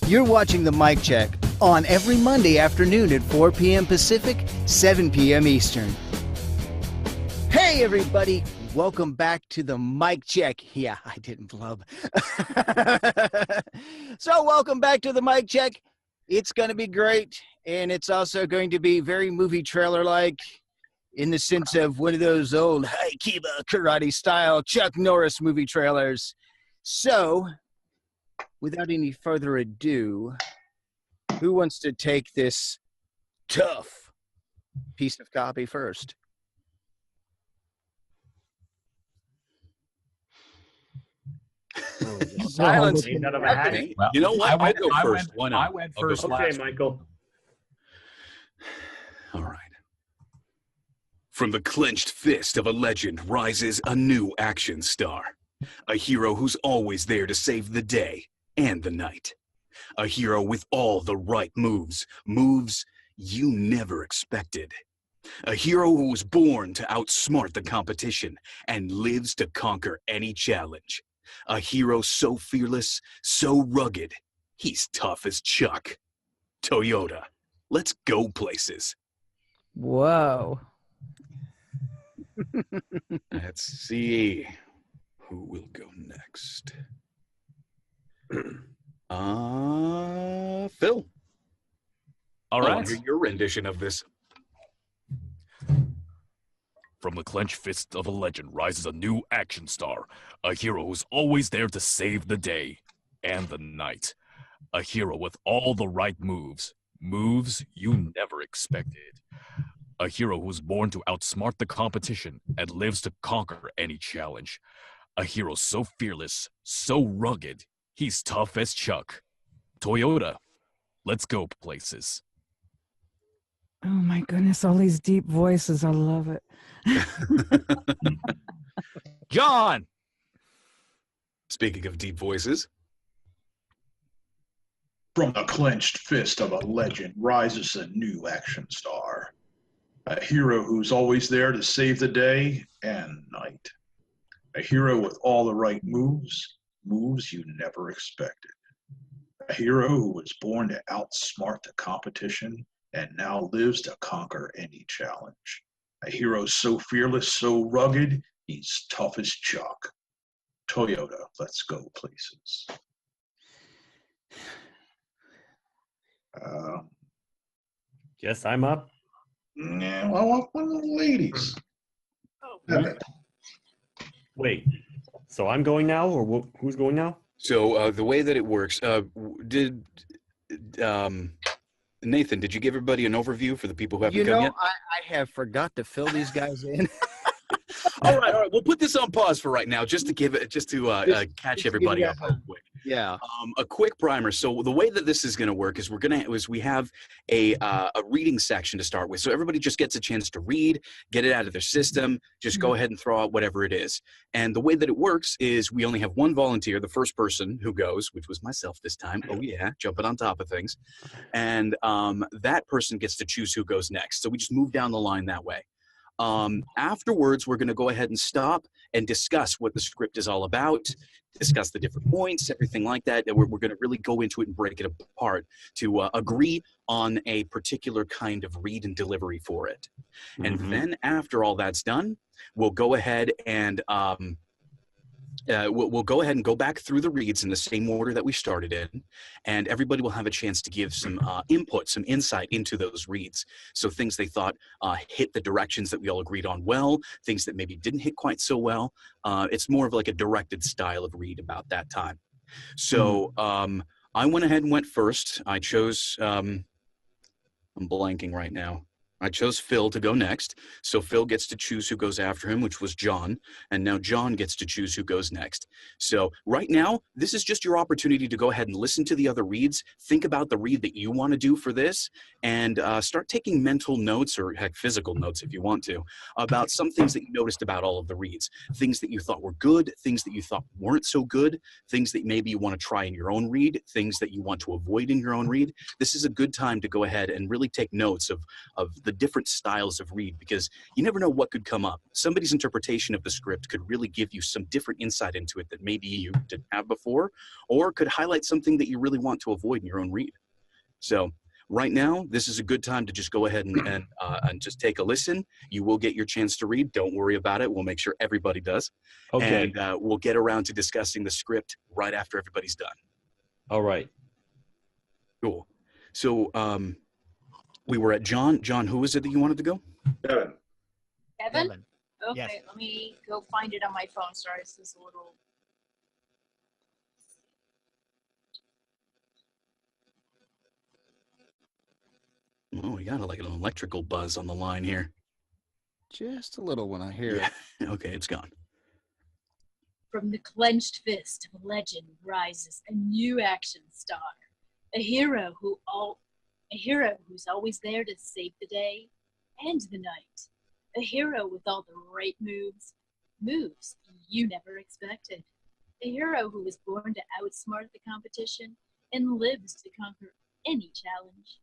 You're watching the Mic Check on every Monday afternoon at 4 p.m. Pacific, 7 p.m. Eastern. Hey, everybody. Welcome back to the Mic Check. Yeah, I didn't flub. So welcome back to the Mic Check. It's going to be great, and it's also going to be very movie trailer-like in the sense of one of those old Aikido karate-style Chuck Norris movie trailers. So, without any further ado, who wants to take this tough piece of copy first? Silence. Well, you know what? I'll go first. Why not? I went first. Okay, Michael. All right. From the clenched fist of a legend rises a new action star. A hero who's always there to save the day and the night. A hero with all the right moves. Moves you never expected. A hero who was born to outsmart the competition and lives to conquer any challenge. A hero so fearless, so rugged, he's tough as Chuck. Toyota, let's go places. Whoa. Let's see who will go next. Phil. All I right. want to hear your rendition of this. From the clenched fist of a legend rises a new action star, a hero who's always there to save the day and the night. A hero with all the right moves, moves you never expected. A hero who's born to outsmart the competition and lives to conquer any challenge. A hero so fearless, so rugged, he's tough as Chuck. Toyota, let's go places. Oh my goodness, all these deep voices. I love it. John! Speaking of deep voices. From the clenched fist of a legend rises a new action star. A hero who's always there to save the day and night. A hero with all the right moves, moves you never expected. A hero who was born to outsmart the competition and now lives to conquer any challenge. A hero so fearless, so rugged, he's tough as Chuck. Toyota, let's go places. Guess I'm up. Yeah, well, I want one of the ladies. Wait, so I'm going now, or who's going now? So the way that it works, Nathan, did you give everybody an overview for the people who haven't come yet? I have forgot to fill these guys in. All right. We'll put this on pause for right now, just to give it, catch everybody up real quick. Yeah. A quick primer. So the way that this is going to work is we have a reading section to start with. So everybody just gets a chance to read, get it out of their system. Just go ahead and throw out whatever it is. And the way that it works is we only have one volunteer, the first person who goes, which was myself this time. Oh yeah, jumping on top of things. And that person gets to choose who goes next. So we just move down the line that way. Afterwards, we're going to go ahead and stop and discuss what the script is all about, discuss the different points, everything like that. And we're going to really go into it and break it apart to agree on a particular kind of read and delivery for it. And then after all that's done, we'll go ahead and we'll go ahead and go back through the reads in the same order that we started in, and everybody will have a chance to give some input, some insight into those reads. So things they thought hit the directions that we all agreed on well, things that maybe didn't hit quite so well. It's more of like a directed style of read about that time. So I went ahead and went first. I chose, I'm blanking right now. I chose Phil to go next. So Phil gets to choose who goes after him, which was John. And now John gets to choose who goes next. So right now, this is just your opportunity to go ahead and listen to the other reads, think about the read that you want to do for this, and start taking mental notes, or heck, physical notes if you want to, about some things that you noticed about all of the reads. Things that you thought were good, things that you thought weren't so good, things that maybe you want to try in your own read, things that you want to avoid in your own read. This is a good time to go ahead and really take notes of the different styles of read, because you never know what could come up. Somebody's interpretation of the script could really give you some different insight into it that maybe you didn't have before, or could highlight something that you really want to avoid in your own read. So right now, this is a good time to just go ahead and just take a listen. You will get your chance to read. Don't worry about it. We'll make sure everybody does. Okay. And we'll get around to discussing the script right after everybody's done. All right. Cool. So we were at John. John, who is it that you wanted to go? Kevin. Kevin? Okay, Yes. let me go find it on my phone. Sorry, this is a little. Oh, we got like an electrical buzz on the line here. Just a little one, I hear. Yeah. Okay, it's gone. From the clenched fist of legend rises a new action star, a hero who's always there to save the day and the night, a hero with all the right moves you never expected, a hero who was born to outsmart the competition and lives to conquer any challenge,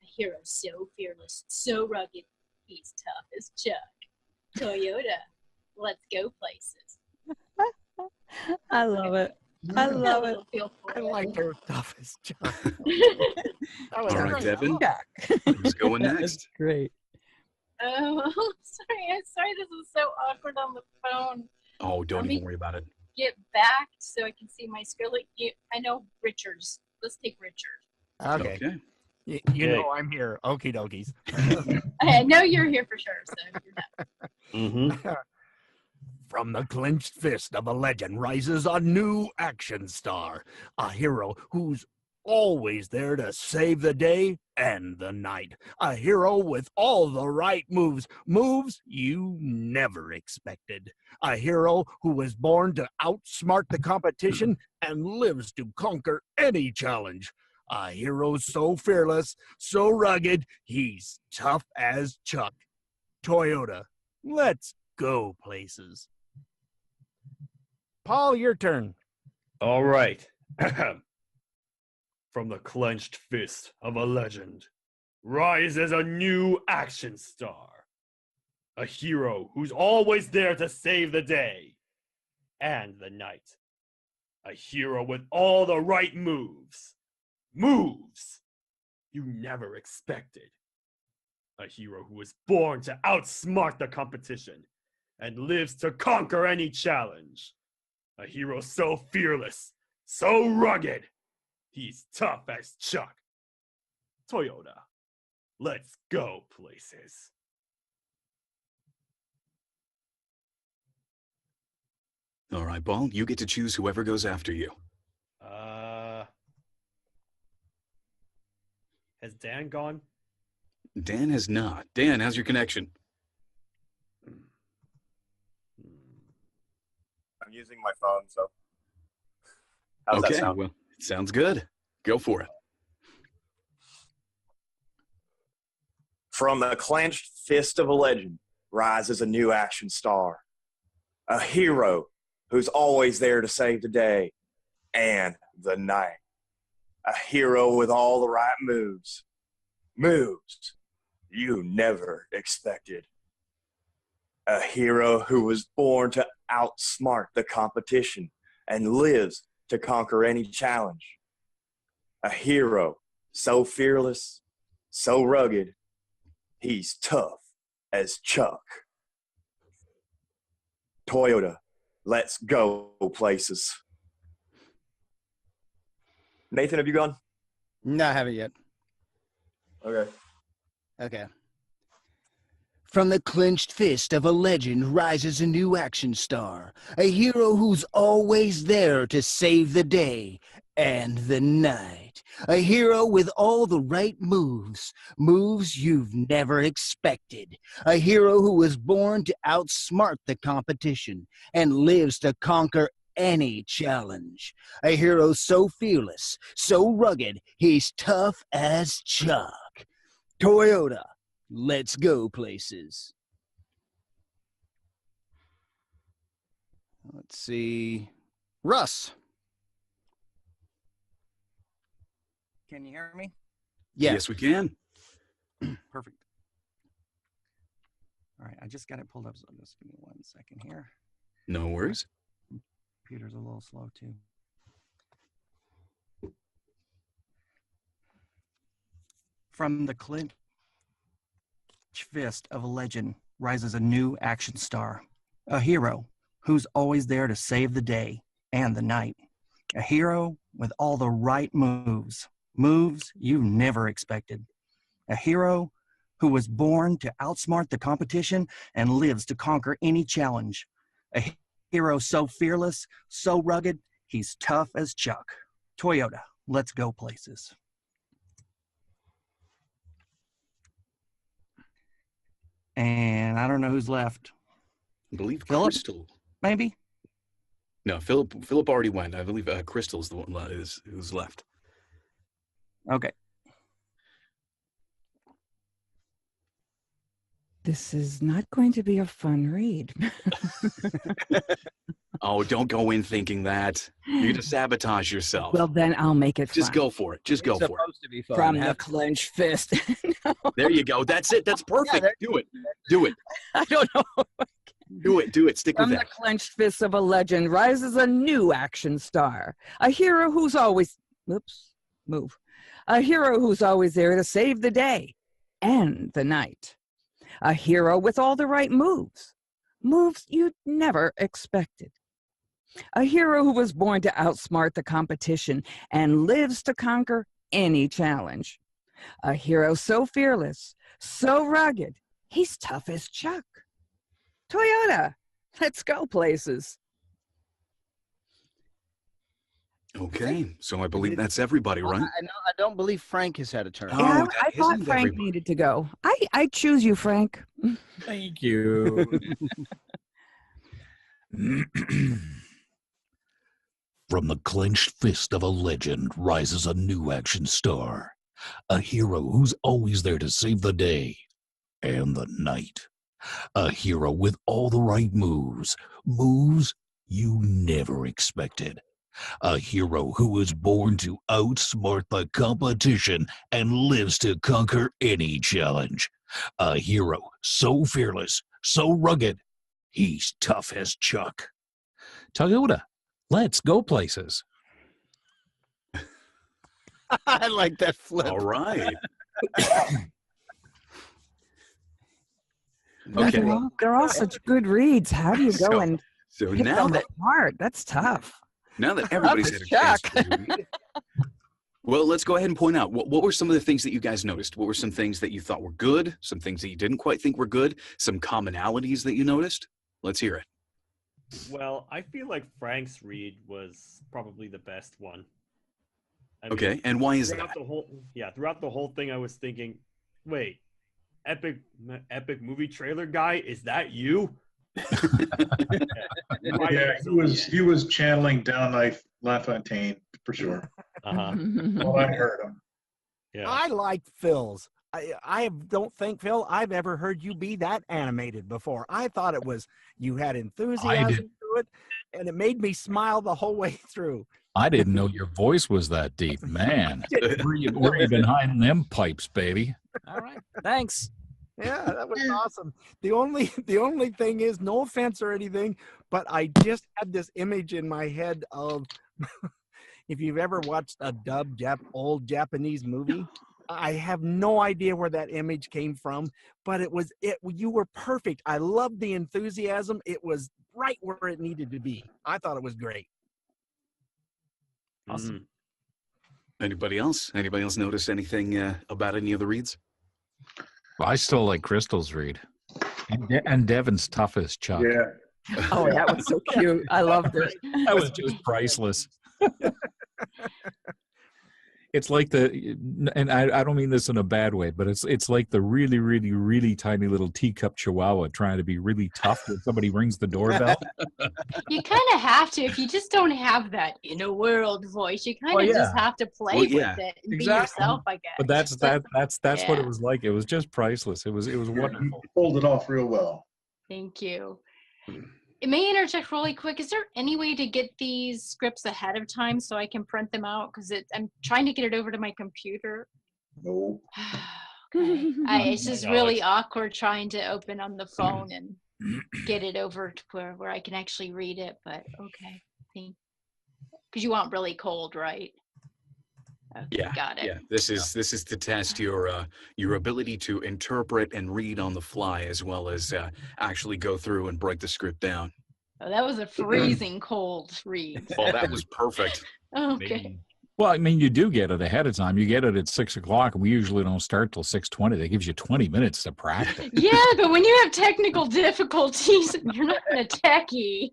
a hero so fearless, so rugged, he's tough as Chuck. Toyota, let's go places. I love it. I love it. Feel for I it. like her toughest job. All right, Devin. Who's going That's next? great. Oh, sorry. I'm sorry. This is so awkward on the phone. Oh, don't Let me- even worry about it. Get back so I can see my screen. Like, I know Richards. Let's take Richard. Okay. Okay. You Okay. know I'm here. Okie dokies. I know you're here for sure. So you're not. Mm-hmm. From the clenched fist of a legend rises a new action star, a hero who's always there to save the day and the night, a hero with all the right moves you never expected, a hero who was born to outsmart the competition and lives to conquer any challenge, a hero so fearless, so rugged, he's tough as Chuck. Toyota, let's go places. Paul, your turn. All right. From the clenched fist of a legend rises a new action star, a hero who's always there to save the day and the night, a hero with all the right moves you never expected, a hero who was born to outsmart the competition and lives to conquer any challenge, a hero so fearless, so rugged, he's tough as Chuck. Toyota, let's go places. All right, Paul, you get to choose whoever goes after you. Has Dan gone? Dan has not. Dan, how's your connection? I'm using my phone, so how's that Okay, sound? well, sounds good. Go for it. From the clenched fist of a legend rises a new action star, a hero who's always there to save the day and the night, a hero with all the right moves you never expected, a hero who was born to outsmart the competition and lives to conquer any challenge, a hero so fearless, so rugged, he's tough as Chuck. Toyota, let's go places. Nathan, have you gone? No, I haven't yet. Okay. Okay. From the clenched fist of a legend rises a new action star, a hero who's always there to save the day and the night, a hero with all the right moves you've never expected, a hero who was born to outsmart the competition and lives to conquer any challenge, a hero so fearless, so rugged, he's tough as Chuck. Toyota, let's go places. Let's see. Russ. Can you hear me? Yeah. Yes, we can. Perfect. All right, I just got it pulled up, so just give me 1 second here. No worries. Computer's a little slow too. From the clinch fist of a legend rises a new action star, a hero who's always there to save the day and the night, a hero with all the right moves, moves you never expected, a hero who was born to outsmart the competition and lives to conquer any challenge, a hero so fearless, so rugged, he's tough as Chuck. Toyota, let's go places. And I don't know who's left. I believe Philip? Crystal. Maybe? No, Philip already went. I believe Crystal's the one who's left. Okay. This is not going to be a fun read. Oh, don't go in thinking that. You're going to sabotage yourself. Well, then I'll make it Just fun. go for it. Just go for it. Supposed to be fun. From the clenched fist. No, There you go. That's it. That's perfect. there- Do it. Do it. I don't know. Do it. Do it. Stick with From the that. clenched fist of a legend rises a new action star, a hero who's always, a hero who's always there to save the day and the night, a hero with all the right moves, moves you'd never expected, a hero who was born to outsmart the competition and lives to conquer any challenge, a hero so fearless, so rugged, he's tough as Chuck. Toyota, let's go places. Okay. So I believe that's everybody, right? I don't believe Frank has had a turn. Oh, Yeah, that I thought isn't Frank everybody. needed to go. I choose you, Frank. Thank you. From the clenched fist of a legend rises a new action star, a hero who's always there to save the day and the night, a hero with all the right moves, moves you never expected, a hero who was born to outsmart the competition and lives to conquer any challenge, a hero so fearless, so rugged, he's tough as Chuck. Toyota, let's go places. I like that flip. All right. That's Okay. what- They're all such good reads. How do you go So- and So hit now them that apart? That's tough. everybody's had a chance to read, well, let's go ahead and point out what were some of the things that you guys noticed. What were some things that you thought were good? Some things that you didn't quite think were good? Some commonalities that you noticed? Let's hear it. Well, I feel like Frank's read was probably the best one. I Okay, mean, and why is throughout that? throughout the whole thing, I was thinking, wait, epic movie trailer guy, is that you? Yeah, he was channeling Down LaFontaine for sure. Uh-huh. Well, I heard him. Yeah. I like Phil's. I don't think, Phil, I've ever heard you be that animated before. I thought it was, you had enthusiasm to it, and it made me smile the whole way through. I didn't know your voice was that deep, man. Where you been hiding them pipes, baby? All right, thanks. Yeah, that was awesome. The only thing is, no offense or anything, but I just had this image in my head of if you've ever watched a dubbed old Japanese movie, I have no idea where that image came from, but you were perfect. I loved the enthusiasm. It was right where it needed to be. I thought it was great. Awesome. Anybody else? Anybody else notice anything about any of the reads? I still like Crystal's read. And Devin's tough as Chuck. Yeah. Oh, that was so cute. I loved it. That was just priceless. It's like and I don't mean this in a bad way, but it's like the really, really, really tiny little teacup chihuahua trying to be really tough when somebody rings the doorbell. You kind of have to. If you just don't have that inner world voice, you kind of just have to play with it and be yourself, I guess. But that's what it Yeah. was like. It was just priceless. It was wonderful. You pulled it off real well. Thank you. May I interject really quick? Is there any way to get these scripts ahead of time so I can print them out? Because I'm trying to get it over to my computer. No. Okay. It's My just really knowledge. awkward trying to open on the phone and get it over to where I can actually read it, but okay. Because you want really cold, right? Okay, Yeah, got it. yeah. This is to test your ability to interpret and read on the fly, as well as actually go through and break the script down. Oh, that was a freezing cold read. Well, that was perfect. Okay. Well, I mean, you do get it ahead of time. You get it at 6 o'clock. We usually don't start till 6:20. That gives you 20 minutes to practice. Yeah, but when you have technical difficulties, you're not a techie.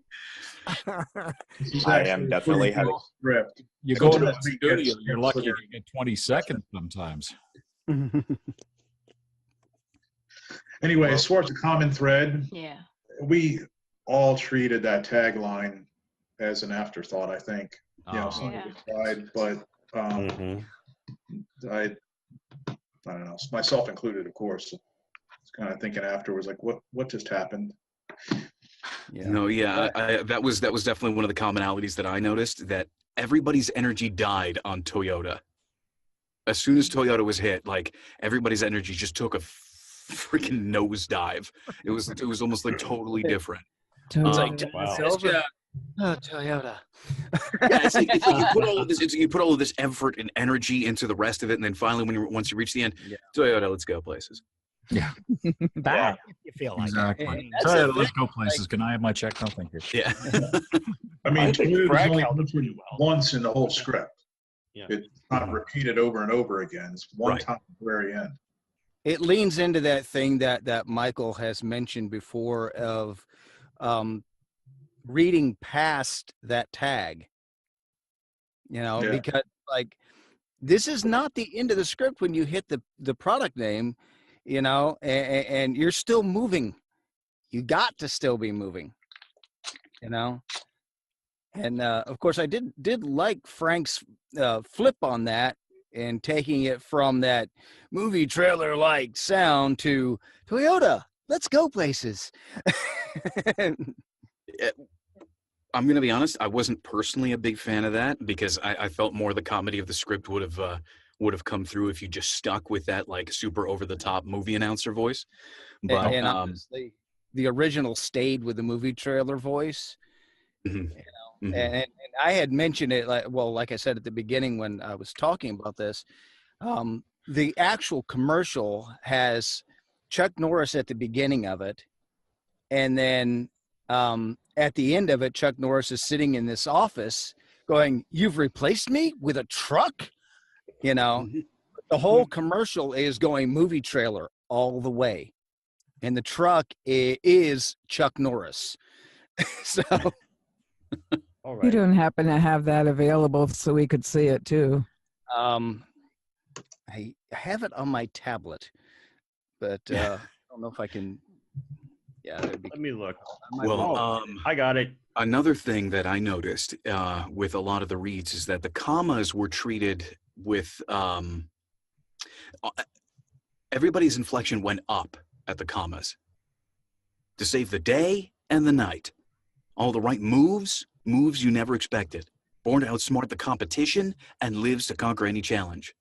I am definitely having. Script. You go to the Sometimes we studio, get you're lucky if scripts you get 20 seconds sometimes. Anyway, as far as the common thread, Yeah. we all treated that tagline as an afterthought, I think. Some of it tried, but I don't know, myself included, of course. It's kind of thinking afterwards, like, what just happened? No, that was definitely one of the commonalities that I noticed, that everybody's energy died on Toyota. As soon as Toyota was hit, like, everybody's energy just took a freaking nosedive. It was almost like totally different. It's like, Wow. oh, Toyota. Yeah, it's like you put all of this, you put all of this effort and energy into the rest of it, and then finally, once you reach the end, Toyota, let's go places. Yeah, Bad. You feel like exactly. And that's Sorry, the let's thing, go places. Can I have my check? No, thank you. Yeah. I mean, I think Toyota's Frank only held it mentioned pretty well. once in the whole script. Yeah. It's not repeated over and over again. It's one Right. time at the very end. It leans into that thing that Michael has mentioned before of reading past that tag. Yeah. Because like this is not the end of the script when you hit the product name, and you're still moving. You got to still be moving, And of course, I did like Frank's flip on that and taking it from that movie trailer like sound to Toyota. Let's go places. I'm going to be honest. I wasn't personally a big fan of that, because I felt more the comedy of the script would have come through if you just stuck with that like super over the top movie announcer voice. But and honestly, the original stayed with the movie trailer voice. mhm. And I had mentioned it like I said at the beginning when I was talking about this. The actual commercial has Chuck Norris at the beginning of it, and then at the end of it, Chuck Norris is sitting in this office going, "You've replaced me with a truck?" The whole commercial is going movie trailer all the way. And the truck is Chuck Norris. So All You right. don't happen to have that available so we could see it too. I have it on my tablet, but I don't know if I can. Yeah, that'd be Let me look. Well, I got it. another thing that I noticed with a lot of the reads is that the commas were treated with everybody's inflection went up at the commas. To save the day and the night. All the right moves you never expected. Born to outsmart the competition and lives to conquer any challenge.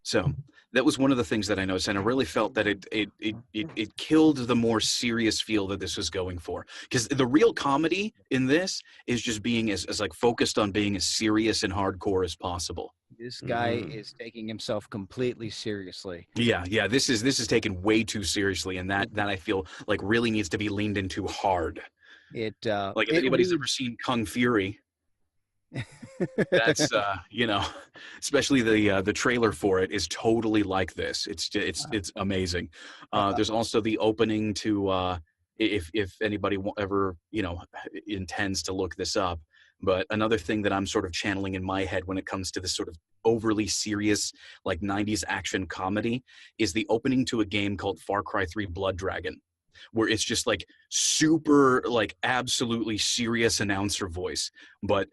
So that was one of the things that I noticed, and I really felt that it killed the more serious feel that this was going for. Because the real comedy in this is just being as like focused on being as serious and hardcore as possible. This guy is taking himself completely seriously. Yeah, this is taken way too seriously, and that I feel like really needs to be leaned into hard. It Like if anybody's ever seen Kung Fury, that's especially the trailer for it is totally like this. It's amazing. There's also the opening to if anybody ever intends to look this up. But another thing that I'm sort of channeling in my head when it comes to this sort of overly serious like 90s action comedy is the opening to a game called Far Cry 3 Blood Dragon, where it's just like super like absolutely serious announcer voice, but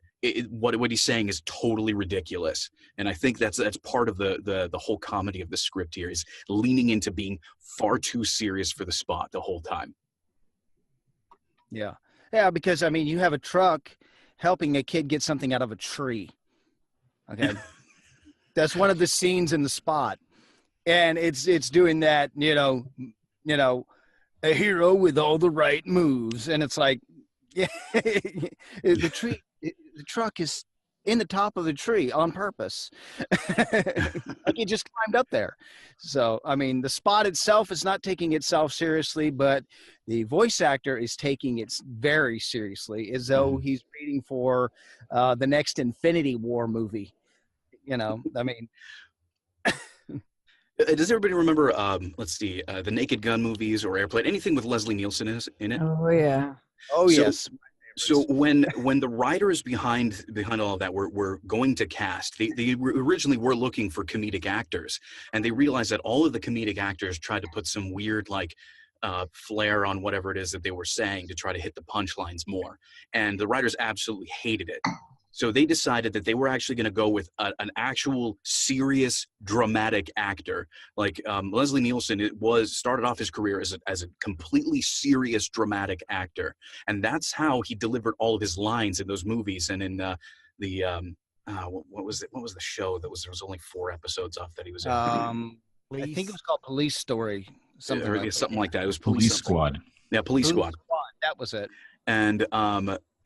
what he's saying is totally ridiculous. And I think that's part of the whole comedy of the script here is leaning into being far too serious for the spot the whole time. Yeah, because I mean, you have a truck helping a kid get something out of a tree. Okay, that's one of the scenes in the spot. and it's doing that, a hero with all the right moves, and it's like, yeah, the truck is in the top of the tree on purpose. Like he just climbed up there. So, I mean, the spot itself is not taking itself seriously, but the voice actor is taking it very seriously, as though he's waiting for the next Infinity War movie. I mean, does everybody remember, let's see, the Naked Gun movies or Airplane, anything with Leslie Nielsen in it? Oh yeah. Oh, So- yes. So when the writers behind all of that were going to cast, they originally were looking for comedic actors, and they realized that all of the comedic actors tried to put some weird flair on whatever it is that they were saying to try to hit the punchlines more, and the writers absolutely hated it. So they decided that they were actually going to go with an actual serious dramatic actor. Like Leslie Nielsen started off his career as a completely serious dramatic actor, and that's how he delivered all of his lines in those movies. And in what was the show there was only 4 episodes off that he was in? I think it was called Police Story, something like that. It was Police Squad. Yeah, Police Squad. That was it. And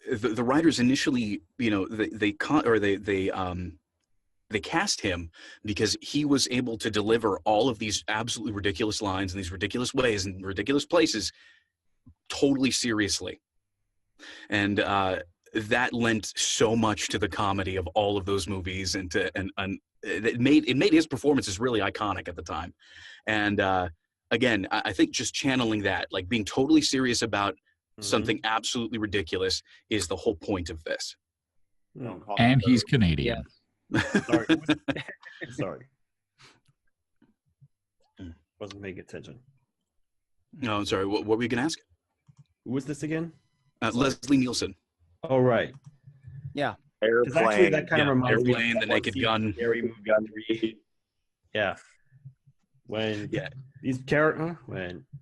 the writers initially, they cast him because he was able to deliver all of these absolutely ridiculous lines in these ridiculous ways and ridiculous places totally seriously. And that lent so much to the comedy of all of those movies, and it made his performances really iconic at the time. And again, I think just channeling that, like being totally serious about something absolutely ridiculous, is the whole point of this. And he's Canadian. Sorry. Sorry. Wasn't paying attention. No, I'm sorry. What were you going to ask? Who was this again? Leslie Nielsen. Oh, right. Yeah. Airplane. Actually, that kind of reminds me Airplane, of The Naked Gun. Scary Movie Gun 3. Yeah. When these characters,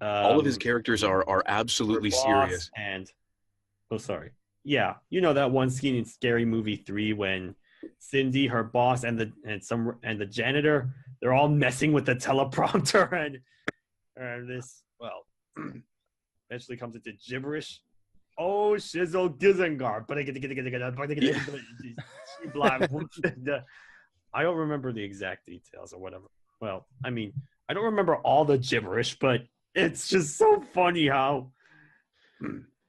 all of his characters are absolutely serious. And sorry. Yeah, that one scene in Scary Movie 3 when Cindy, her boss, and the janitor, they're all messing with the teleprompter, and this eventually comes into gibberish. Oh, shizzle gizengar. I don't remember the exact details or whatever. Well, I mean, I don't remember all the gibberish, but it's just so funny how,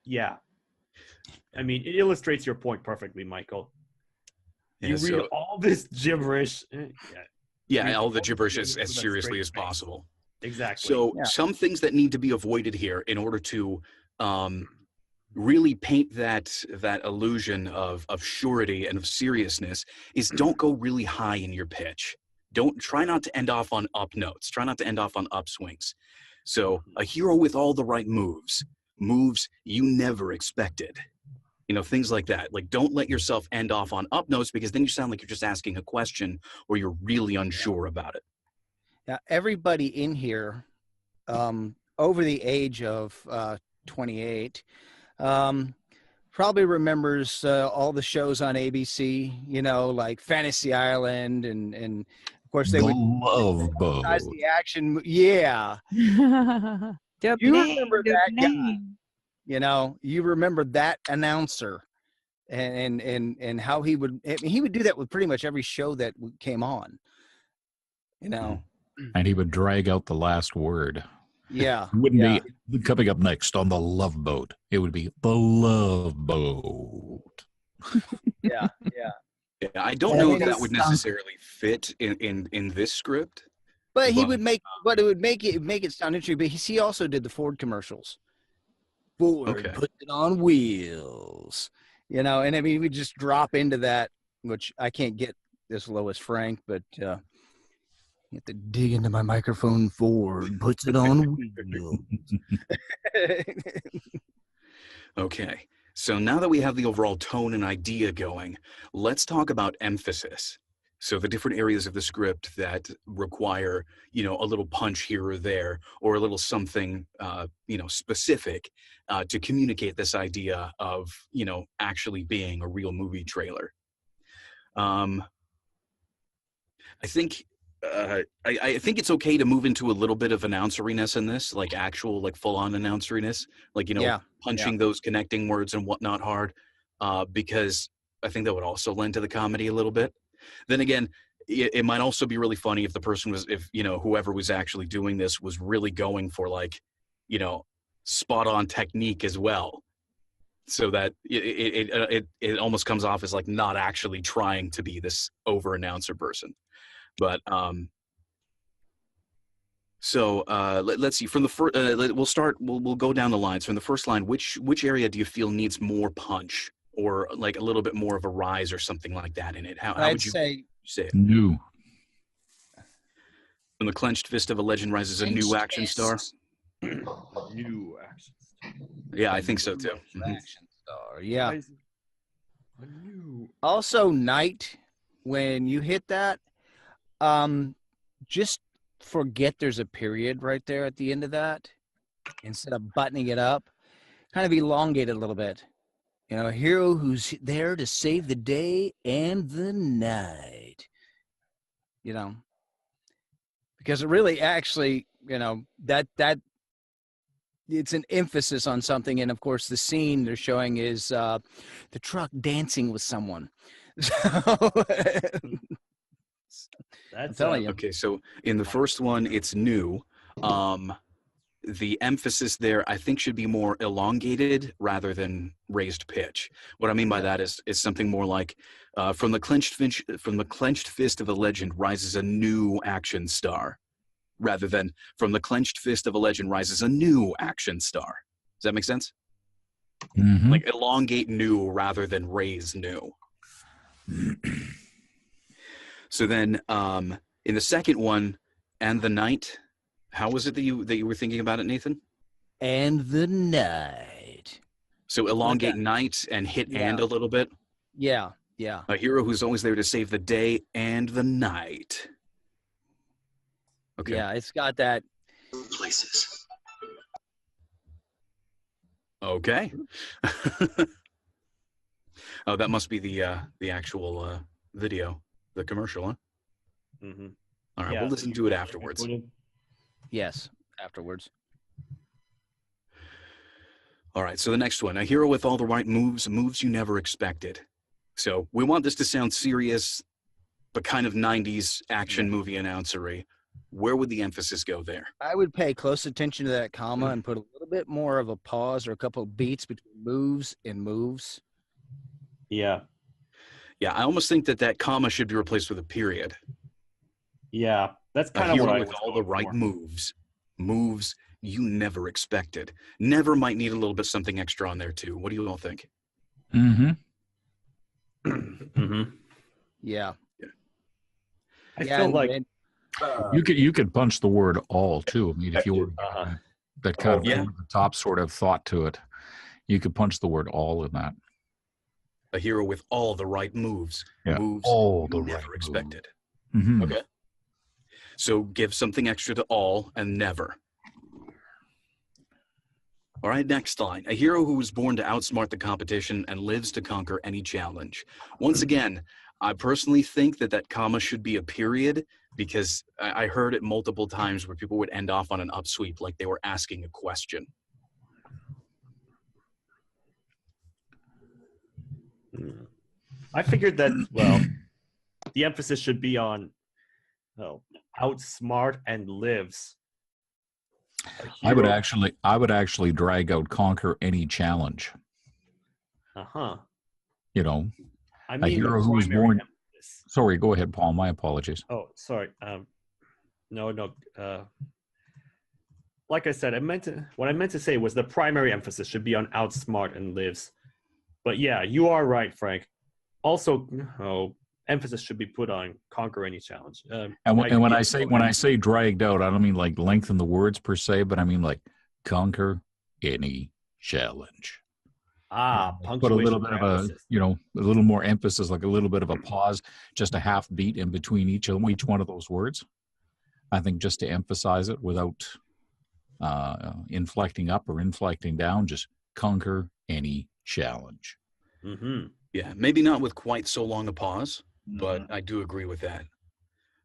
yeah. I mean, it illustrates your point perfectly, Michael. You read all this gibberish. All the gibberish as seriously as possible. Exactly. So some things that need to be avoided here in order to really paint that illusion of surety and of seriousness is don't go really high in your pitch. Try not to end off on up notes. Try not to end off on upswings. So a hero with all the right moves you never expected. Things like that. Like, don't let yourself end off on up notes, because then you sound like you're just asking a question or you're really unsure about it. Now, everybody in here over the age of 28 probably remembers all the shows on ABC, like Fantasy Island, and of course they would Love Boat. the action. Yeah. You remember that guy. You remember that announcer and how he would do that with pretty much every show that came on, And he would drag out the last word. Yeah. It wouldn't be coming up next on the Love Boat. It would be the Love Boat. Yeah. I don't know if that would necessarily fit in this script. But he would make, but it would make it sound interesting. But he also did the Ford commercials. Ford put it on wheels, and I mean, we just drop into that, which I can't get as low as Frank, but you have to dig into my microphone. Ford puts it on wheels. Okay, so now that we have the overall tone and idea going, let's talk about emphasis. So the different areas of the script that require, a little punch here or there, or a little something, specific to communicate this idea of, actually being a real movie trailer. I think I think it's okay to move into a little bit of announceriness in this, like actual, like full-on announceriness, like, you know, Yeah, punching those connecting words and whatnot hard, because I think that would also lend to the comedy a little bit. Then again, it might also be really funny if the person was, if, you know, whoever was actually doing this was really going for, like, you know, spot-on technique as well, so that it almost comes off as like not actually trying to be this over-announcer person. But so let's see. From the first, we'll go down the lines. From the first line, which area do you feel needs more punch, or like a little bit more of a rise or something like that in it? How I'd would you say say it? New. From the clenched fist of a legend rises a new Clenched action star. fist. New action. Yeah, I think so too. Mhm. action star. Yeah. Rising a new. Also, night, when you hit that, just forget there's a period right there at the end of that. Instead of buttoning it up, kind of elongate it a little bit. You know, a hero who's there to save the day and the night. You know, because it really actually, you know, that it's an emphasis on something. And of course, the scene they're showing is the truck dancing with someone. So, That's telling you. Okay, so in the first one, it's new. The emphasis there, I think, should be more elongated rather than raised pitch. What I mean by that is something more like, from the clenched fist of a legend rises a new action star, rather than from the clenched fist of a legend rises a new action star. Does that make sense? Mhm. Like elongate new rather than raise new. So then, in the second one, and the night, how was it that you were thinking about it, Nathan? and the night. So elongate night and hit and a little bit. Yeah, yeah. A hero who's always there to save the day and the night. Okay. Yeah, it's got that. Places. Okay. Oh, that must be the actual video, the commercial, huh? Mm-hmm. All right, we'll listen to it afterwards. Yes, afterwards. All right, so the next one, a hero with all the right moves, moves you never expected. So we want this to sound serious, but kind of 90s action movie announcery. Where would the emphasis go there? I would pay close attention to that comma and put a little bit more of a pause or a couple of beats between moves and moves. Yeah. Yeah, I almost think that comma should be replaced with a period. Yeah, that's A kind of hero what I with was all the going right for. moves, moves you never expected. Never might need a little bit something extra on there too. What do you all think? Mm-hmm. Mm-hmm. Yeah. I Yeah, feel and- like and- You could punch the word all too. I mean, if you were that kind of yeah. over the top sort of thought to it, you could punch the word all in that. A hero with all the right moves, Yeah, moves all you the never right expected. Mhm. Okay. So give something extra to all and never. All right, next line. A hero who was born to outsmart the competition and lives to conquer any challenge. Once again, I personally think that comma should be a period, because I heard it multiple times where people would end off on an upsweep like they were asking a question. I figured that, well, the emphasis should be on outsmart and lives. I would actually drag out conquer any challenge. Uh-huh. You know, I a mean, the hero who was primary born. emphasis. Sorry, go ahead, Paul. My apologies. Oh, sorry. No. Like I said, what I meant to say was the primary emphasis should be on outsmart and lives. But yeah, you are right, Frank. Also, emphasis should be put on conquer any challenge. And when I say dragged out, I don't mean like lengthen the words per se, but I mean like conquer any challenge. Put a little bit of a, a little more emphasis, like a little bit of a pause, just a half beat in between each one of those words. I think just to emphasize it without inflecting up or inflecting down, just conquer any challenge. Mm-hmm. Yeah, maybe not with quite so long a pause, but I do agree with that.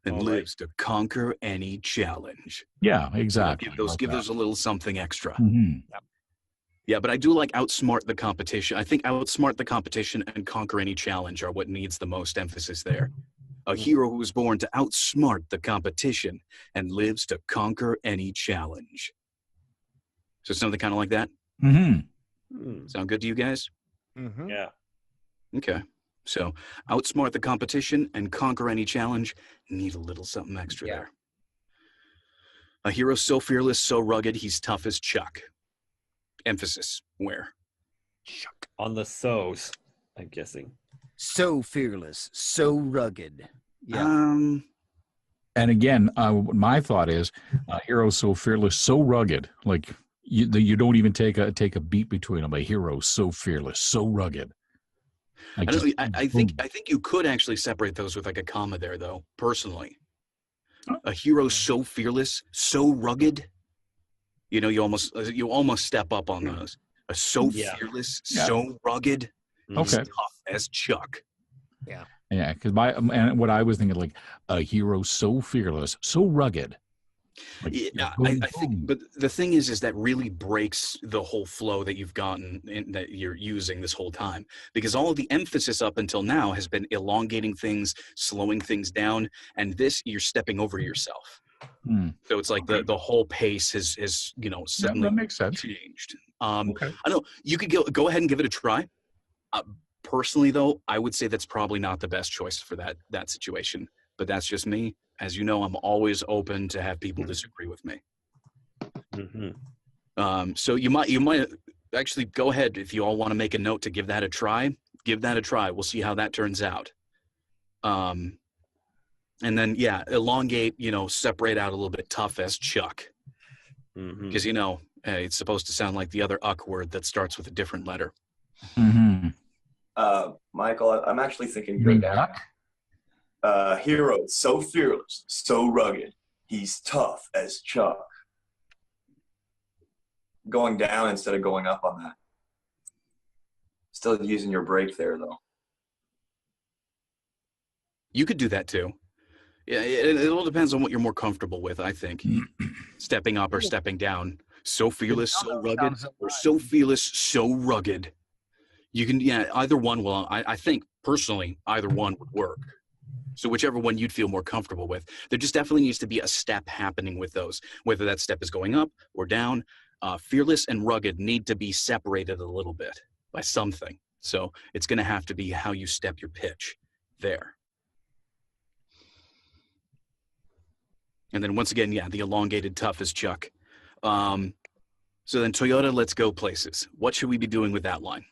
and lives to conquer any challenge. Yeah, exactly. Give those a little something extra. Mm-hmm. Yeah, but I do like outsmart the competition. I think outsmart the competition and conquer any challenge are what needs the most emphasis there. A hero who was born to outsmart the competition and lives to conquer any challenge. So something kind of like that? Mm-hmm. Sound good to you guys? Mm-hmm. Yeah. Okay. So outsmart the competition and conquer any challenge. Need a little something extra there. A hero so fearless, so rugged, he's tough as Chuck. Emphasis where? Chuck. On the so's, I'm guessing. So fearless, so rugged. Yeah. And again, my thought is, a hero so fearless, so rugged, like you don't even take a beat between them. A hero so fearless, so rugged. Like I think you could actually separate those with like a comma there, though. Personally, a hero so fearless, so rugged. You know, you almost step up on those. A so fearless, so rugged. Okay. Tough as Chuck. Yeah. Yeah, because and what I was thinking, like a hero so fearless, so rugged. Like, yeah, I think, but the thing is that really breaks the whole flow that you've gotten that you're using this whole time, because all of the emphasis up until now has been elongating things, slowing things down, and this you're stepping over yourself. So it's like the whole pace has suddenly that makes sense. Changed. Okay. I know you could go ahead and give it a try. Personally, though, I would say that's probably not the best choice for that situation. But that's just me. As you know, I'm always open to have people disagree with me. So you might actually go ahead if you all want to make a note to give that a try. Give that a try. We'll see how that turns out. And then elongate. Separate out a little bit. Tough as Chuck, because it's supposed to sound like the other uck word that starts with a different letter. Michael, I'm actually thinking good down. Hero so fearless, so rugged, he's tough as Chuck. Going down instead of going up on that. Still using your break there, though. You could do that too. Yeah, it all depends on what you're more comfortable with, I think. Stepping up or stepping down. So fearless, so rugged, or so fearless, so rugged. You can, either one will. I think personally, either one would work. So whichever one you'd feel more comfortable with. There just definitely needs to be a step happening with those, whether that step is going up or down. Fearless and rugged need to be separated a little bit by something. So it's going to have to be how you step your pitch there. And then once again, the elongated tough as Chuck. So then Toyota, let's go places. What should we be doing with that line?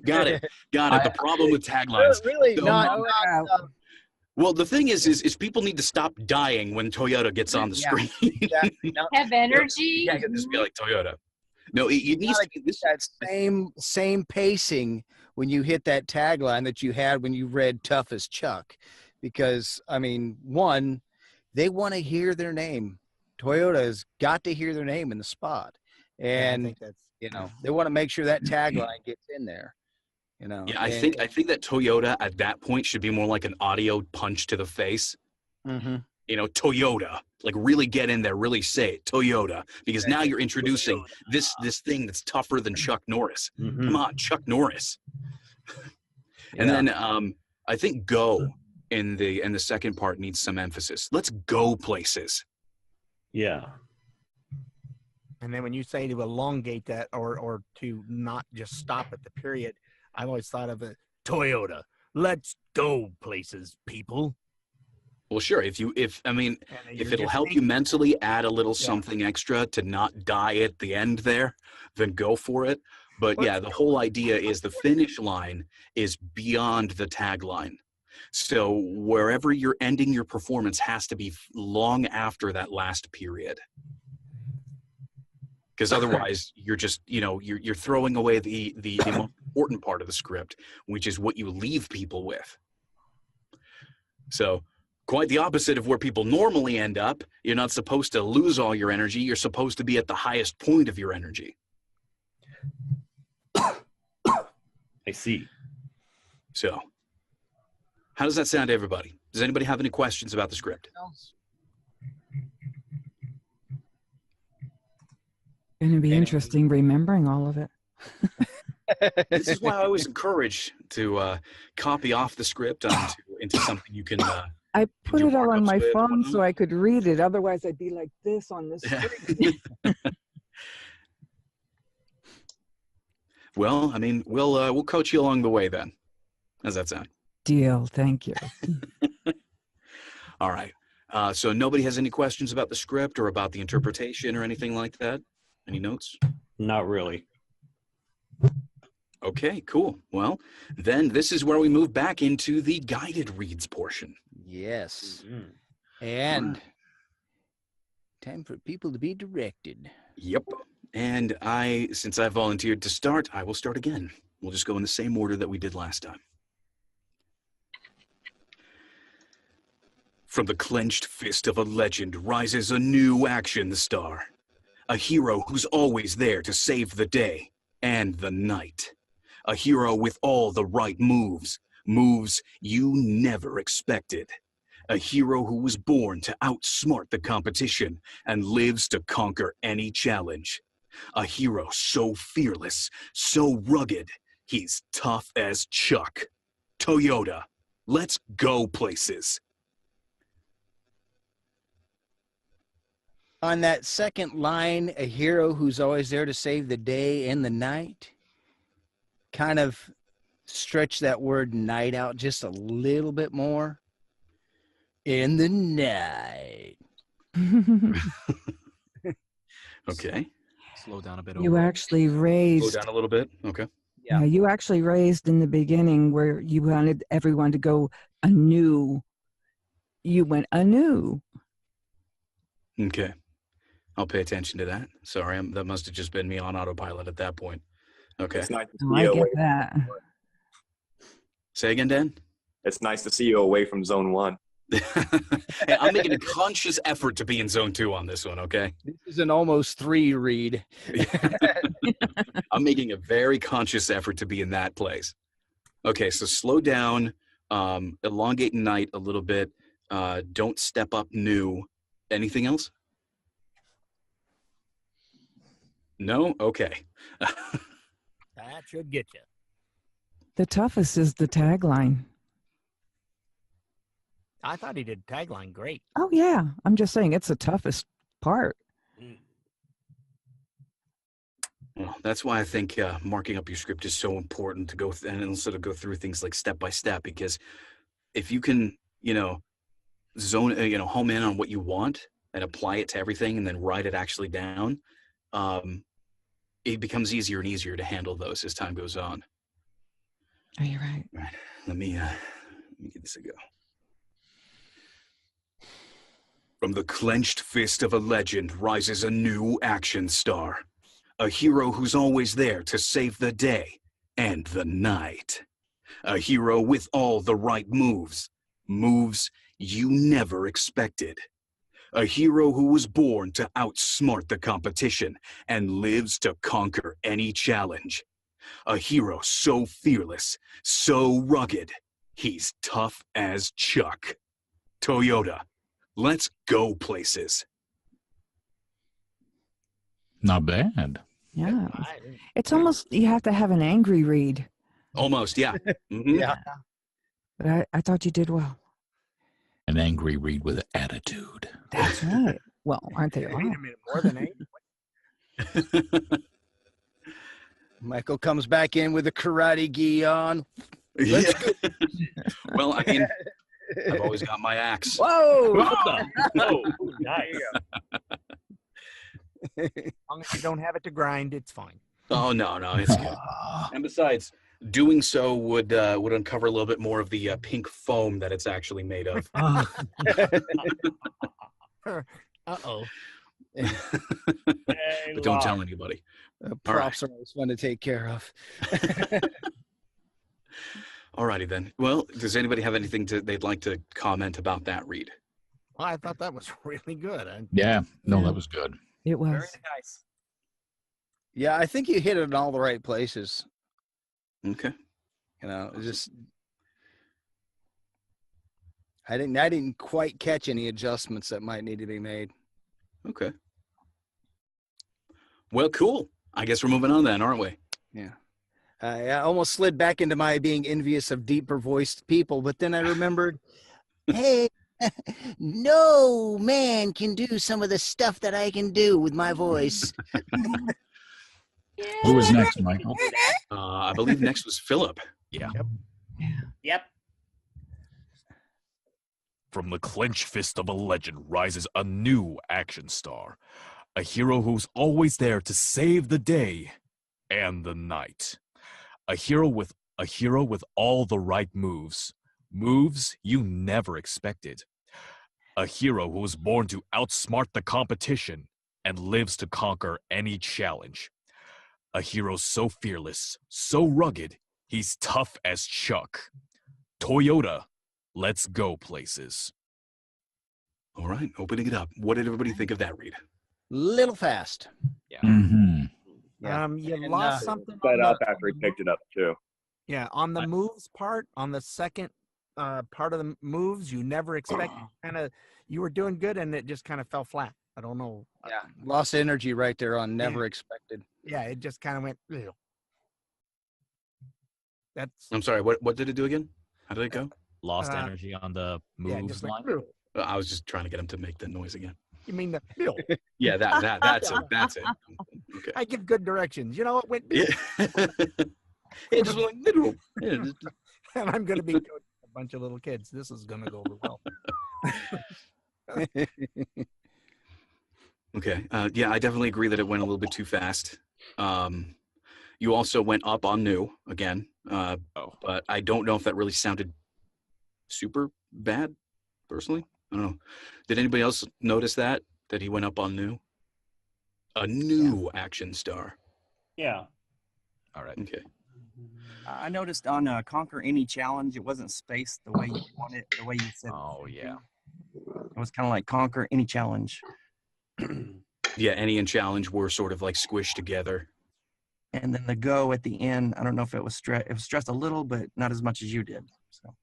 Got it. The problem with taglines. Really not. Well, the thing is people need to stop dying when Toyota gets on the screen. Have energy. Yeah, just be like Toyota. No, it needs to be this. That same pacing when you hit that tagline that you had when you read "Tough as Chuck," because one, they want to hear their name. Toyota's got to hear their name in the spot, and I think that's they want to make sure that tagline gets in there. I think that Toyota at that point should be more like an audio punch to the face. Toyota, like really get in there, really say it, Toyota, because now you're introducing this thing that's tougher than Chuck Norris. Come on, Chuck Norris. And then I think go in the second part needs some emphasis. Let's go places. Yeah. And then when you say to elongate that or to not just stop at the period, I've always thought of it, Toyota, let's go places, people. Well, sure. If it'll help you mentally add a little something extra to not die at the end there, then go for it. But the whole idea is the finish line is beyond the tagline. So wherever you're ending your performance has to be long after that last period. Because otherwise you're just, you're throwing away the most important part of the script, which is what you leave people with. So quite the opposite of where people normally end up. You're not supposed to lose all your energy. You're supposed to be at the highest point of your energy. I see. So, how does that sound to everybody? Does anybody have any questions about the script? Going to be interesting remembering all of it. This is why I always encourage to copy off the script into something you can. I put do it all on markups my with, phone whatnot. so I could read it. Otherwise, I'd be like this on the screen. Well, I mean, we'll coach you along the way then. How's that sound? Deal. Thank you. All right. So nobody has any questions about the script or about the interpretation or anything like that? Any notes? Not really. Okay, cool. Well, then this is where we move back into the guided reads portion. Yes. And time for people to be directed. Yep. And since I volunteered to start, I will start again. We'll just go in the same order that we did last time. From the clenched fist of a legend rises a new action star. A hero who's always there to save the day and the night. A hero with all the right moves, moves you never expected. A hero who was born to outsmart the competition and lives to conquer any challenge. A hero so fearless, so rugged, he's tough as Chuck. Toyota, let's go places. On that second line, a hero who's always there to save the day and the night, kind of stretch that word night out just a little bit more. In the night. Okay. Slow down a bit. You actually raised. Slow down a little bit. Okay. Yeah, you actually raised in the beginning where you wanted everyone to go anew. You went anew. Okay. I'll pay attention to that. Sorry, that must have just been me on autopilot at that point. Okay. It's nice to Oh, see I you get away. that. Say again, Dan? It's nice to see you away from zone 1. Hey, I'm making a conscious effort to be in zone 2 on this one, okay? This is an almost 3 read. I'm making a very conscious effort to be in that place. Okay, so slow down, elongate night a little bit, don't step up new. Anything else? No? Okay. That should get you. The toughest is the tagline. I thought he did tagline great. Oh, yeah. I'm just saying it's the toughest part. Well, that's why I think marking up your script is so important to go and sort of go through things like step by step, because if you can, home in on what you want and apply it to everything and then write it actually down, it becomes easier and easier to handle those as time goes on. Oh, you're right. All right. Let me give this a go. From the clenched fist of a legend rises a new action star. A hero who's always there to save the day and the night. A hero with all the right moves, moves you never expected. A hero who was born to outsmart the competition and lives to conquer any challenge. A hero so fearless, so rugged, he's tough as Chuck. Toyota, let's go places. Not bad. Yeah. It's almost, you have to have an angry read. Almost, yeah. Mhm. Yeah. But I thought you did well. An angry read with attitude. That's right. Well, aren't they all? Wait a minute, more than 8? Michael comes back in with a karate gi on. Let's go. Well, I mean, I've always got my axe. Whoa! Oh, nice. As long as you don't have it to grind, it's fine. Oh, no, it's good. And besides, doing so would uncover a little bit more of the pink foam that it's actually made of. Uh-oh. But don't tell anybody. Props are always fun to take care of. Alrighty then. Well, does anybody have anything they'd like to comment about that read? Well, I thought that was really good. Yeah. No, that was good. It was. Very nice. Yeah, I think you hit it in all the right places. Okay. You know, it just I didn't quite catch any adjustments that might need to be made. Okay. Well, cool. I guess we're moving on then, aren't we? Yeah. I almost slid back into my being envious of deeper voiced people, but then I remembered, hey, no man can do some of the stuff that I can do with my voice. Who was next, Michael? I believe next was Philip. Yeah. Yep. From the clenched fist of a legend rises a new action star. A hero who's always there to save the day and the night. A hero with all the right moves. Moves you never expected. A hero who was born to outsmart the competition and lives to conquer any challenge. A hero so fearless, so rugged, he's tough as Chuck. Toyota, let's go places. All right, opening it up. What did everybody think of that read? Little fast. Yeah. Mm-hmm. Yeah. You lost something. Set up after he picked it up too. Yeah, on the moves part, on the second part of the moves, you never expect. You were doing good, and it just kind of fell flat. I don't know. Yeah, lost energy right there on never expected. Yeah, it just kind of went. Ew. That's. I'm sorry. What did it do again? How did it go? Lost energy on the moves line. I was just trying to get him to make the noise again. You mean the? Yeah, that's it. That's it. Okay. I give good directions. You know what went? Yeah. It just went middle. Yeah, and I'm going to be coaching a bunch of little kids. This is going to go over well. Okay. Yeah, I definitely agree that it went a little bit too fast. You also went up on new again, but I don't know if that really sounded super bad, personally. I don't know. Did anybody else notice that he went up on new? A new action star. Yeah. All right. Okay. I noticed on Conquer Any Challenge, it wasn't spaced the way you want it, the way you said. Oh, yeah. It was kind of like Conquer Any Challenge. Yeah, Any and Challenge were sort of like squished together. And then the go at the end, I don't know if it was stressed. It was stressed a little, but not as much as you did. So.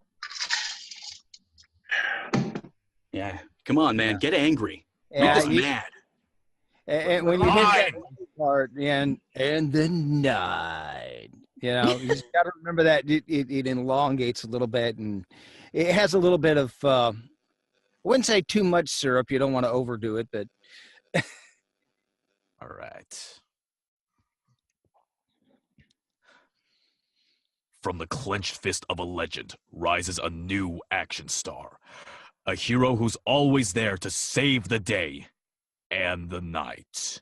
Yeah. Come on, man. Get angry. Yeah, Make us mad. And when you hit that part and the night, you know, you just got to remember that it elongates a little bit, and it has a little bit of I wouldn't say too much syrup. You don't want to overdo it, but all right. From the clenched fist of a legend rises a new action star. A hero who's always there to save the day and the night.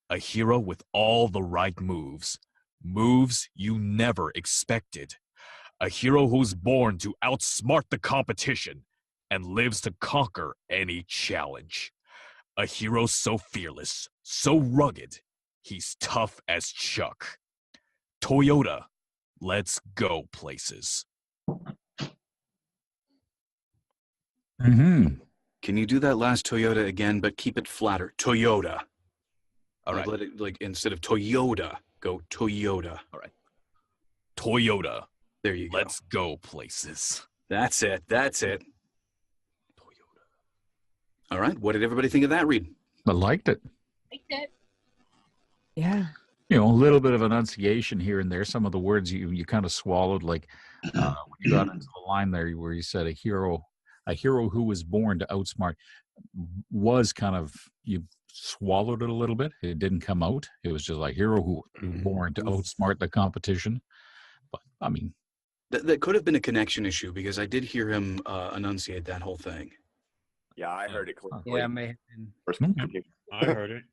A hero with all the right moves. Moves you never expected. A hero who's born to outsmart the competition and lives to conquer any challenge. A hero so fearless, so rugged, he's tough as Chuck. Toyota, let's go places. Mm-hmm. Can you do that last Toyota again, but keep it flatter? Toyota. All right. Let it, like, instead of Toyota, go Toyota. All right. Toyota. There you go. Let's go places. That's it. That's it. Toyota. All right. What did everybody think of that read? I liked it. Like that. Yeah. You know, a little bit of enunciation here and there. Some of the words you kind of swallowed, like when you got into the line there where you said a hero who was born to outsmart, was kind of, you swallowed it a little bit. It didn't come out. It was just like hero who was born to outsmart the competition. But I mean, that could have been a connection issue, because I did hear him enunciate that whole thing. Yeah, I heard it clearly. yeah, may have been. I heard it.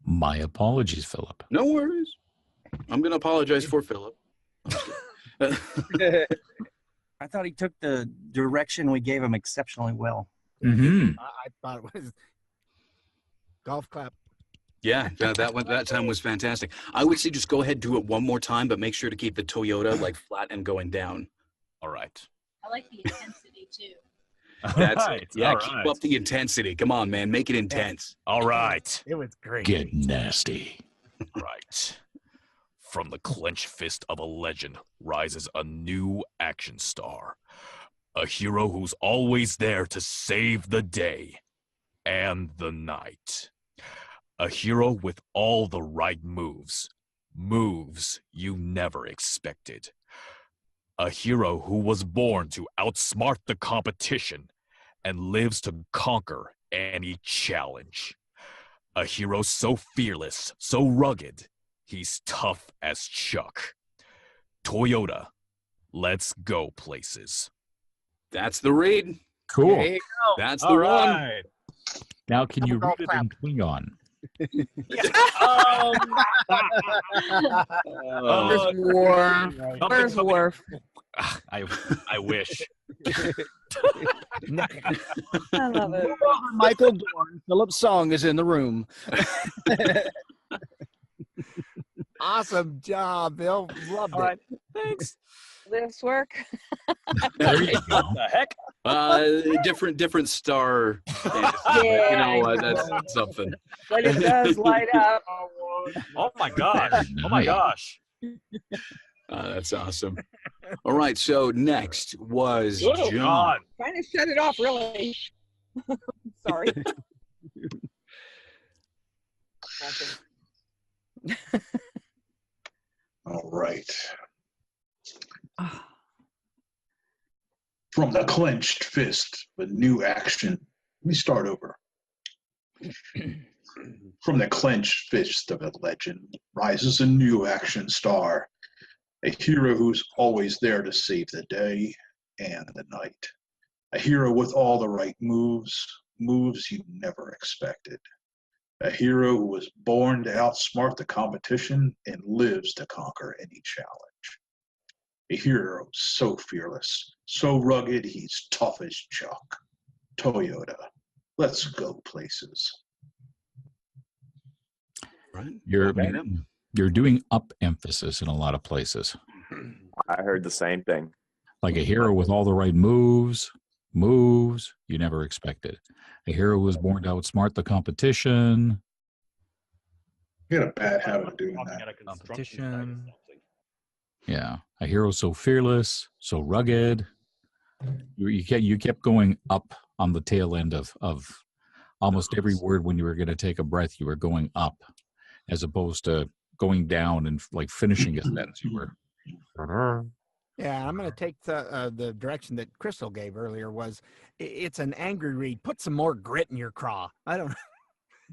My apologies, Philip. No worries. I'm going to apologize for Philip. I thought he took the direction we gave him exceptionally well. Mm-hmm. I thought it was golf clap. Yeah, that time was fantastic. I would say just go ahead, do it one more time, but make sure to keep the Toyota like flat and going down. All right. I like the intensity too. That's right. it. Yeah, All keep right. up the intensity. Come on, man. Make it intense. All right. It was great. Get nasty. Right. From the clenched fist of a legend rises a new action star. A hero who's always there to save the day and the night. A hero with all the right moves. Moves you never expected. A hero who was born to outsmart the competition and lives to conquer any challenge. A hero so fearless, so rugged, he's tough as Chuck. Toyota, let's go places. That's the read. Cool. There you go. That's the one. Now, can you read it in Klingon? Where's Worf? Where's Worf? I wish. I love it. Michael Dorn, Philip Song is in the room. Awesome job, Bill. Loved it. Thanks. This work. There you go. What the heck? Different star. Fantasy, Yeah, you know what? I know. That's something. But it does light up. Oh my gosh. Oh my gosh. That's awesome. All right, so next was Oh, John. God. Trying to shut it off, really. Sorry. All right. From the clenched fist, a new action. Let me start over. From the clenched fist of a legend rises a new action star, a hero who's always there to save the day and the night. A hero with all the right moves, moves you never expected. A hero who was born to outsmart the competition and lives to conquer any challenge. A hero so fearless, so rugged, he's tough as Chuck. Toyota, let's go places. Right. You're doing up emphasis in a lot of places. I heard the same thing. Like a hero with all the right moves you never expected. A hero who was born to outsmart the competition. You got a bad habit of doing Walking that. at a construction site or Competition. something. Yeah, a hero so fearless, so rugged. You kept going up on the tail end of almost every word. When you were going to take a breath, you were going up, as opposed to going down and like finishing a sentence. You were. Yeah, I'm going to take the direction that Crystal gave earlier. Was it's an angry read. Put some more grit in your craw. I don't know.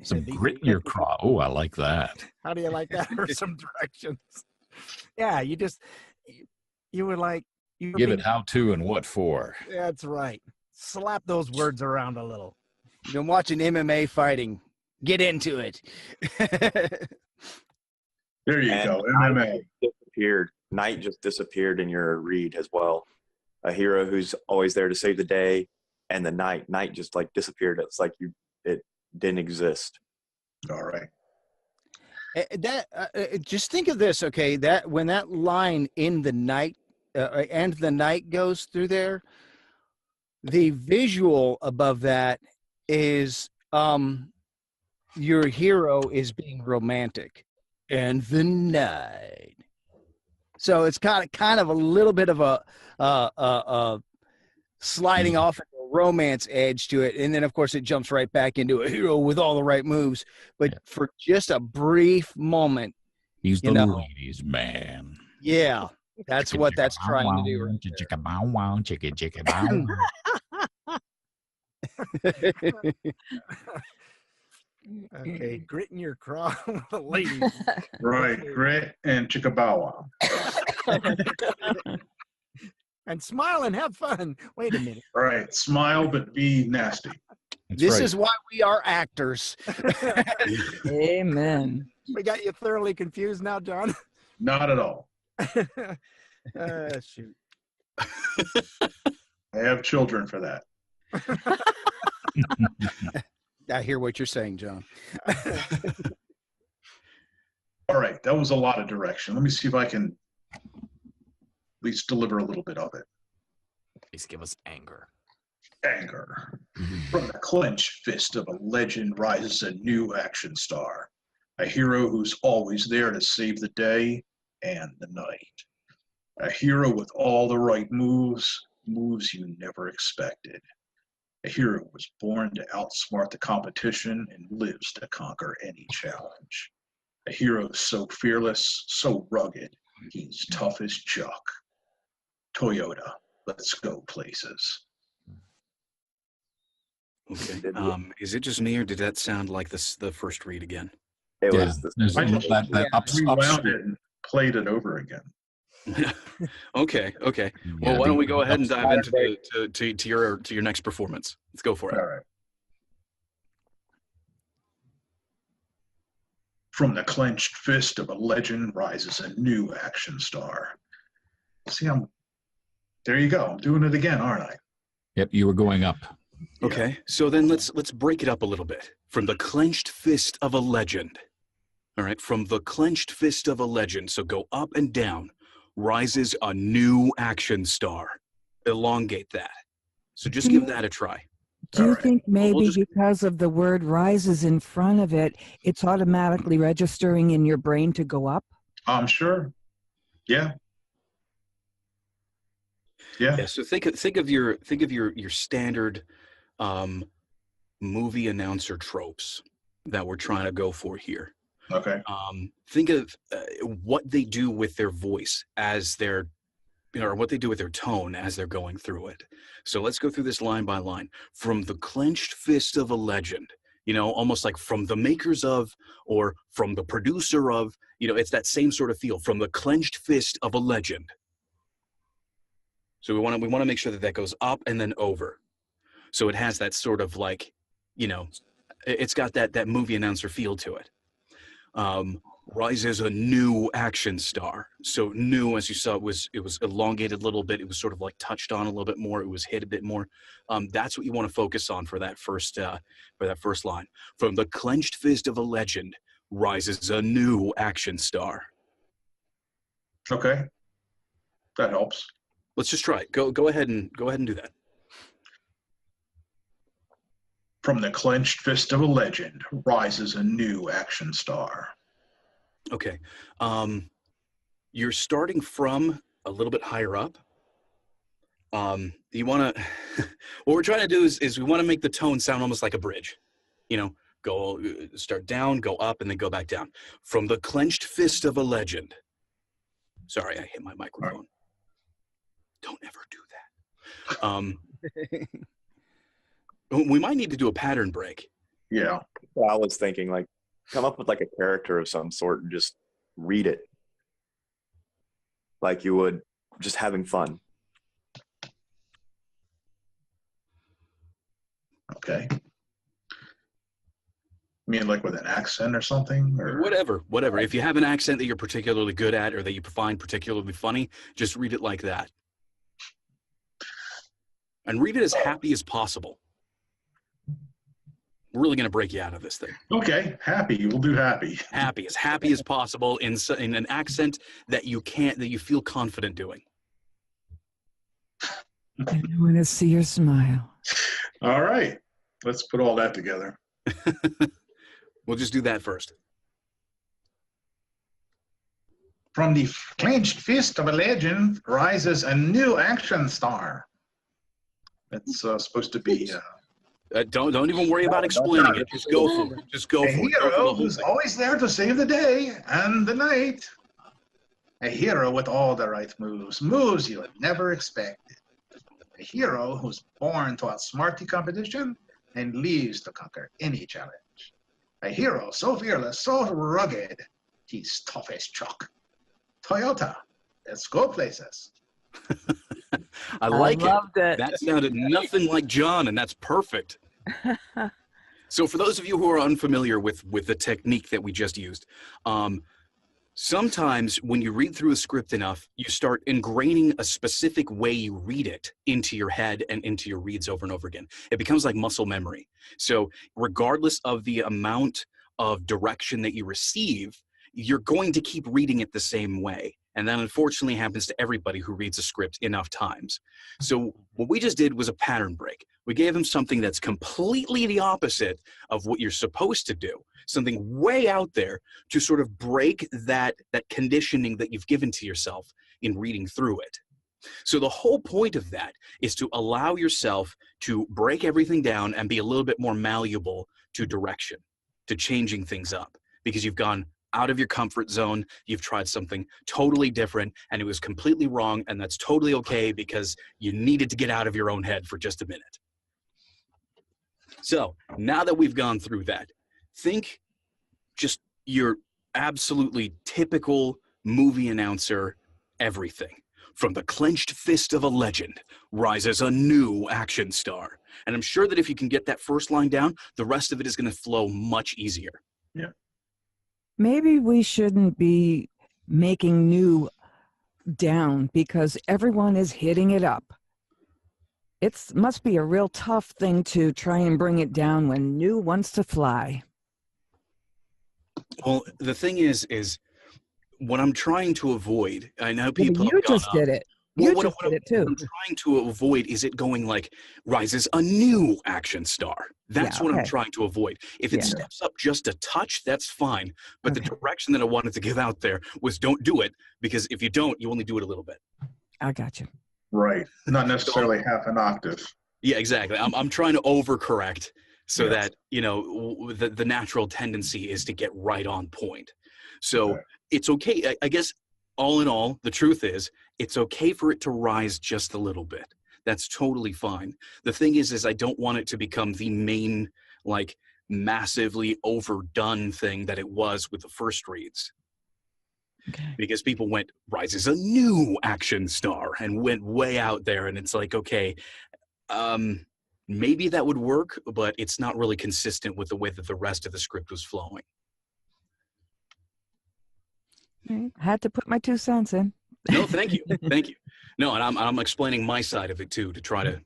Some grit in your craw. Oh, I like that. How do you like that? Or some directions? Yeah, you were like you were Give it being- how to and what for. That's right. Slap those words around a little. You've been watching MMA fighting. Get into it. There you And go, Night MMA. just disappeared. Night just disappeared in your read as well. A hero who's always there to save the day, and the night. Night just like disappeared. It's like it didn't exist. All right. Just think of this, okay? That when that line in the night and the night goes through there, the visual above that is your hero is being romantic, and the night. So it's kind of a little bit of a sliding off into a romance edge to it, and then of course it jumps right back into a hero with all the right moves. But for just a brief moment, He's you the know, ladies' man. yeah, that's what that's trying to do. Right Chicka bow wow, chicka chicka bow wow. there. Okay, grit in your craw, ladies. Right. Grit and Chickabawa. And smile and have fun. Wait a minute. Right. Smile, but be nasty. This is why we are actors. Amen. We got you thoroughly confused now, John. Not at all. Shoot. I have children for that. I hear what you're saying, John. All right. That was a lot of direction. Let me see if I can at least deliver a little bit of it. Please give us anger. Anger. From the clenched fist of a legend rises a new action star, a hero who's always there to save the day and the night. A hero with all the right moves, moves you never expected. A hero was born to outsmart the competition and lives to conquer any challenge. A hero so fearless, so rugged, he's tough as Chuck. Toyota, let's go places. Okay. Is it just me, or did that sound like the first read again? It Yeah, was there's I just that rewound it and played it over again. Okay. Okay. Yeah, Well, why don't we go ahead and the- dive into to your next performance? Let's go for it. All right. From the clenched fist of a legend rises a new action star. See, there you go. I'm doing it again, aren't I? Yep, you were going up. Okay, so then let's break it up a little bit. From the clenched fist of a legend. All right, from the clenched fist of a legend. So go up and down. Rises a new action star. Elongate that. So just give that a try. Do you All right. think maybe just- because of the word rises in front of it, it's automatically registering in your brain to go up? I'm sure. Yeah. Yeah. Yeah. So think of your standard movie announcer tropes that we're trying to go for here. Okay. Think of what they do with their voice as they're, or what they do with their tone as they're going through it. So let's go through this line by line. From the clenched fist of a legend, almost like from the makers of, or from the producer of, it's that same sort of feel. From the clenched fist of a legend. So we want to make sure that goes up and then over. So it has that sort of like, it's got that movie announcer feel to it. Rises a new action star. So new, as you saw, it was elongated a little bit. It was sort of like touched on a little bit more. It was hit a bit more. That's what you want to focus on for that first line. From the clenched fist of a legend rises a new action star. Okay. That helps. Let's just try it. Go ahead and do that. From the clenched fist of a legend rises a new action star. Okay. You're starting from a little bit higher up. You want to, what we're trying to do is we want to make the tone sound almost like a bridge. Go start down, go up, and then go back down. From the clenched fist of a legend. Sorry, I hit my microphone. Don't ever do that. We might need to do a pattern break. Yeah. I was thinking, like, come up with like a character of some sort and just read it like you would just having fun. Okay. You mean like with an accent or something? Or Whatever. If you have an accent that you're particularly good at or that you find particularly funny, just read it like that. And read it as happy as possible. We're really going to break you out of this thing. Okay, happy. We'll do happy. Happy as possible in an accent that you feel confident doing. I want to see your smile. All right. Let's put all that together. We'll just do that first. From the clenched fist of a legend rises a new action star. That's supposed to be... Don't even worry about explaining it. Just go for it. Just go for a it. hero who's always there to save the day and the night. A hero with all the right moves, moves you had never expected. A hero who's born to outsmart the competition and lives to conquer any challenge. A hero so fearless, so rugged, he's tough as Chuck. Toyota, let's go places. I like loved it. That sounded nothing like John, and that's perfect. So for those of you who are unfamiliar with the technique that we just used, sometimes when you read through a script enough, you start ingraining a specific way you read it into your head and into your reads over and over again. It becomes like muscle memory. So regardless of the amount of direction that you receive, you're going to keep reading it the same way. And that unfortunately happens to everybody who reads a script enough times. So what we just did was a pattern break. We gave him something that's completely the opposite of what you're supposed to do, something way out there to sort of break that conditioning that you've given to yourself in reading through it. So the whole point of that is to allow yourself to break everything down and be a little bit more malleable to direction, to changing things up, because you've gone out of your comfort zone, you've tried something totally different, and it was completely wrong, and that's totally okay because you needed to get out of your own head for just a minute. So now that we've gone through that, think just your absolutely typical movie announcer everything. From the clenched fist of a legend rises a new action star. And I'm sure that if you can get that first line down, the rest of it is going to flow much easier. Yeah. Maybe we shouldn't be making new down because everyone is hitting it up. It must be a real tough thing to try and bring it down when new wants to fly. Well, the thing is what I'm trying to avoid, I know people you just did it. You just did it too. What I'm trying to avoid is it going like rises a new action star. That's what I'm trying to avoid. If it steps up just a touch, that's fine. But the direction that I wanted to give out there was don't do it, because if you don't, you only do it a little bit. I got you. Right. Not necessarily half an octave. Yeah, exactly. I'm trying to overcorrect so that, you know, the natural tendency is to get right on point. So it's okay. I guess all in all, the truth is it's okay for it to rise just a little bit. That's totally fine. The thing is I don't want it to become the main, like, massively overdone thing that it was with the first reads. Okay. Because people went, rises a new action star, and went way out there. And it's like, okay, maybe that would work, but it's not really consistent with the way that the rest of the script was flowing. Had to put my 2 cents in. No, thank you. Thank you. No, and I'm explaining my side of it too, to try to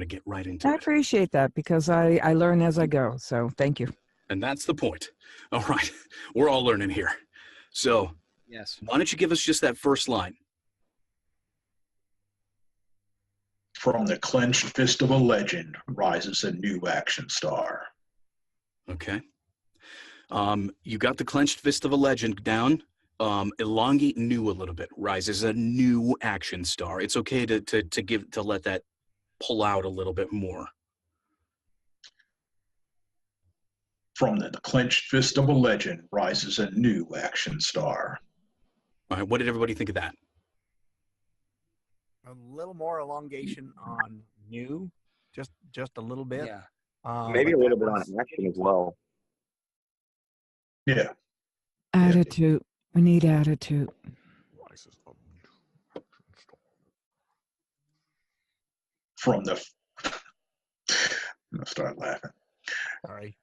get right into it. I appreciate that because I learn as I go. So thank you. And that's the point. All right. We're all learning here. So yes, why don't you give us just that first line? From the clenched fist of a legend rises a new action star. Okay. You got the clenched fist of a legend down. Elongate new a little bit. Rises a new action star. It's okay to let that pull out a little bit more. From the clenched fist of a legend rises a new action star. All right, what did everybody think of that? A little more elongation on new, just a little bit. Yeah. Maybe a little bit on action as well. Yeah. Attitude. We need attitude. From the... I'm going to start laughing. Sorry.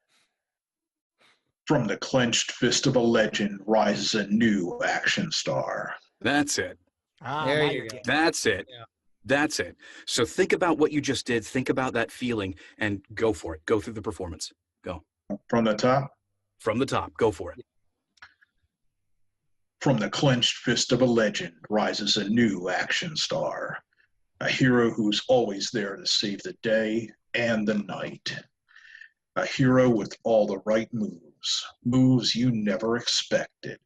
From the clenched fist of a legend rises a new action star. That's it. There you go. That's it. Yeah. That's it. So think about what you just did. Think about that feeling and go for it. Go through the performance. Go. From the top? From the top. Go for it. From the clenched fist of a legend rises a new action star. A hero who's always there to save the day and the night. A hero with all the right moves. Moves you never expected.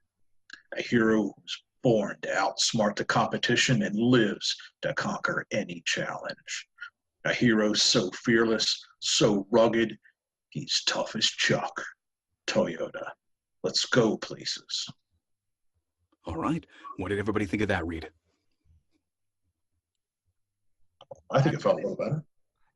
A hero who's born to outsmart the competition and lives to conquer any challenge. A hero so fearless, so rugged, he's tough as Chuck. Toyota. Let's go places. All right. What did everybody think of that read? I think it felt a little better.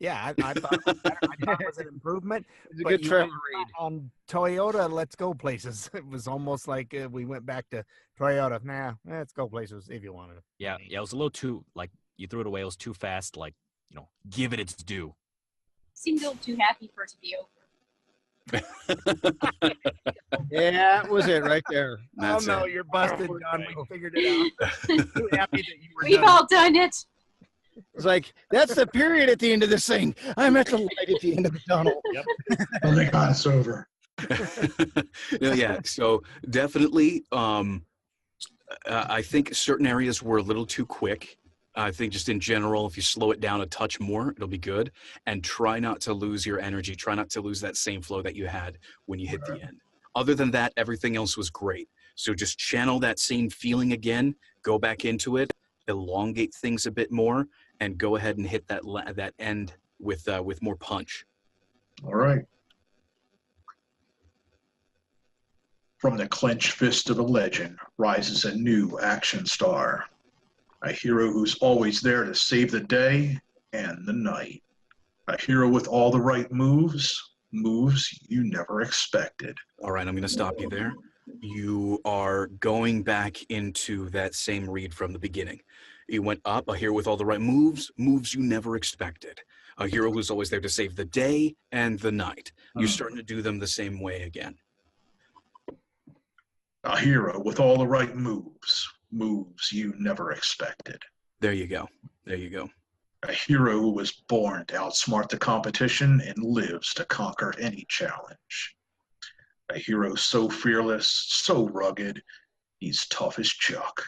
Yeah, I thought it was better. I thought it was an improvement. It's a good trailer read. On Toyota, let's go places. It was almost like we went back to Toyota. Nah, let's go places if you wanted to. Yeah, it was a little too, like, you threw it away. It was too fast. Like, you know, give it its due. Seemed a little too happy for it to be over. Yeah, that was it right there. That's no, it. you're busted, John. We figured it out. Too happy that you were We've done. all done it. It's like, that's the period at the end of this thing. I'm at the light at the end of the tunnel. Yep. Oh my God, it's over. Yeah, so definitely I think certain areas were a little too quick. I think just in general, if you slow it down a touch more, it'll be good. And try not to lose your energy. Try not to lose that same flow that you had when you hit the end. Other than that, everything else was great. So just channel that same feeling again, go back into it, elongate things a bit more, and go ahead and hit that end with more punch. All right. From the clenched fist of a legend rises a new action star. A hero who's always there to save the day and the night. A hero with all the right moves you never expected. All right, I'm going to stop you there. You are going back into that same read from the beginning. You went up, a hero with all the right moves you never expected. A hero who's always there to save the day and the night. You're starting to do them the same way again. A hero with all the right moves you never expected. There you go. There you go. A hero who was born to outsmart the competition and lives to conquer any challenge. A hero so fearless, so rugged, he's tough as Chuck.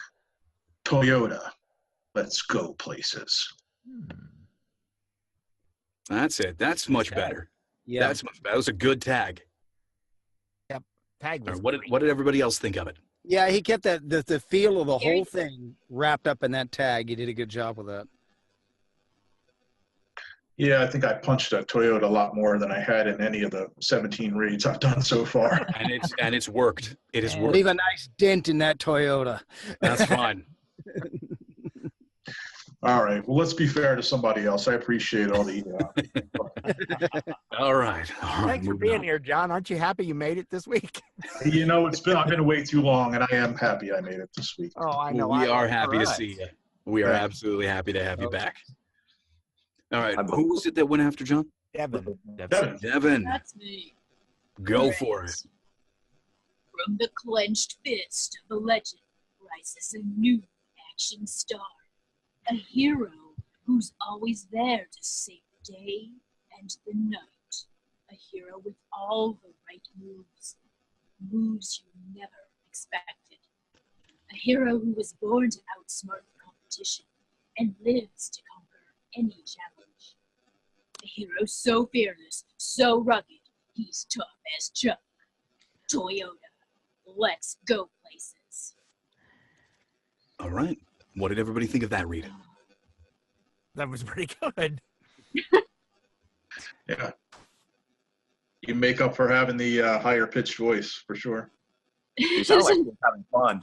Toyota, let's go places. That's it. That's much better. Yeah. That's much better. That was a good tag. Yep. Tag was What did everybody else think of it? Yeah, he kept the feel of the whole thing wrapped up in that tag. He did a good job with that. Yeah, I think I punched a Toyota a lot more than I had in any of the 17 reads I've done so far. And it's worked. It has worked. Leave a nice dent in that Toyota. That's fine. All right. Well, let's be fair to somebody else. I appreciate all the. All right. Thanks for being here, John. Aren't you happy you made it this week? You know, I've been away too long, and I am happy I made it this week. Oh, I know. We are happy to see you. We are absolutely happy to have you back. All right. Who was it that went after John? Devin. Devin. That's me. Go Alright. for it. From the clenched fist of a legend rises a new action star. A hero who's always there to save the day and the night. A hero with all the right moves you never expected. A hero who was born to outsmart the competition and lives to conquer any challenge. A hero so fearless, so rugged, he's tough as Chuck. Toyota, let's go places. All right. What did everybody think of that read? That was pretty good. Yeah. You make up for having the higher pitched voice, for sure. You sound like you're having fun.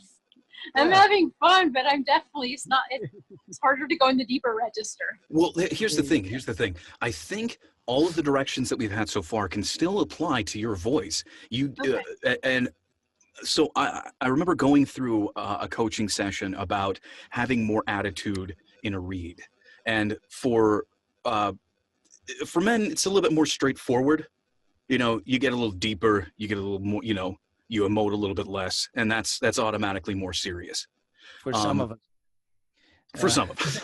I'm having fun, but I'm definitely, it's harder to go in the deeper register. Well, here's the thing. Here's the thing. I think all of the directions that we've had so far can still apply to your voice. And so I remember going through a coaching session about having more attitude in a read. And for men, it's a little bit more straightforward. You know, you get a little deeper, you get a little more, you know, you emote a little bit less, and that's automatically more serious. For some of us. For some of us.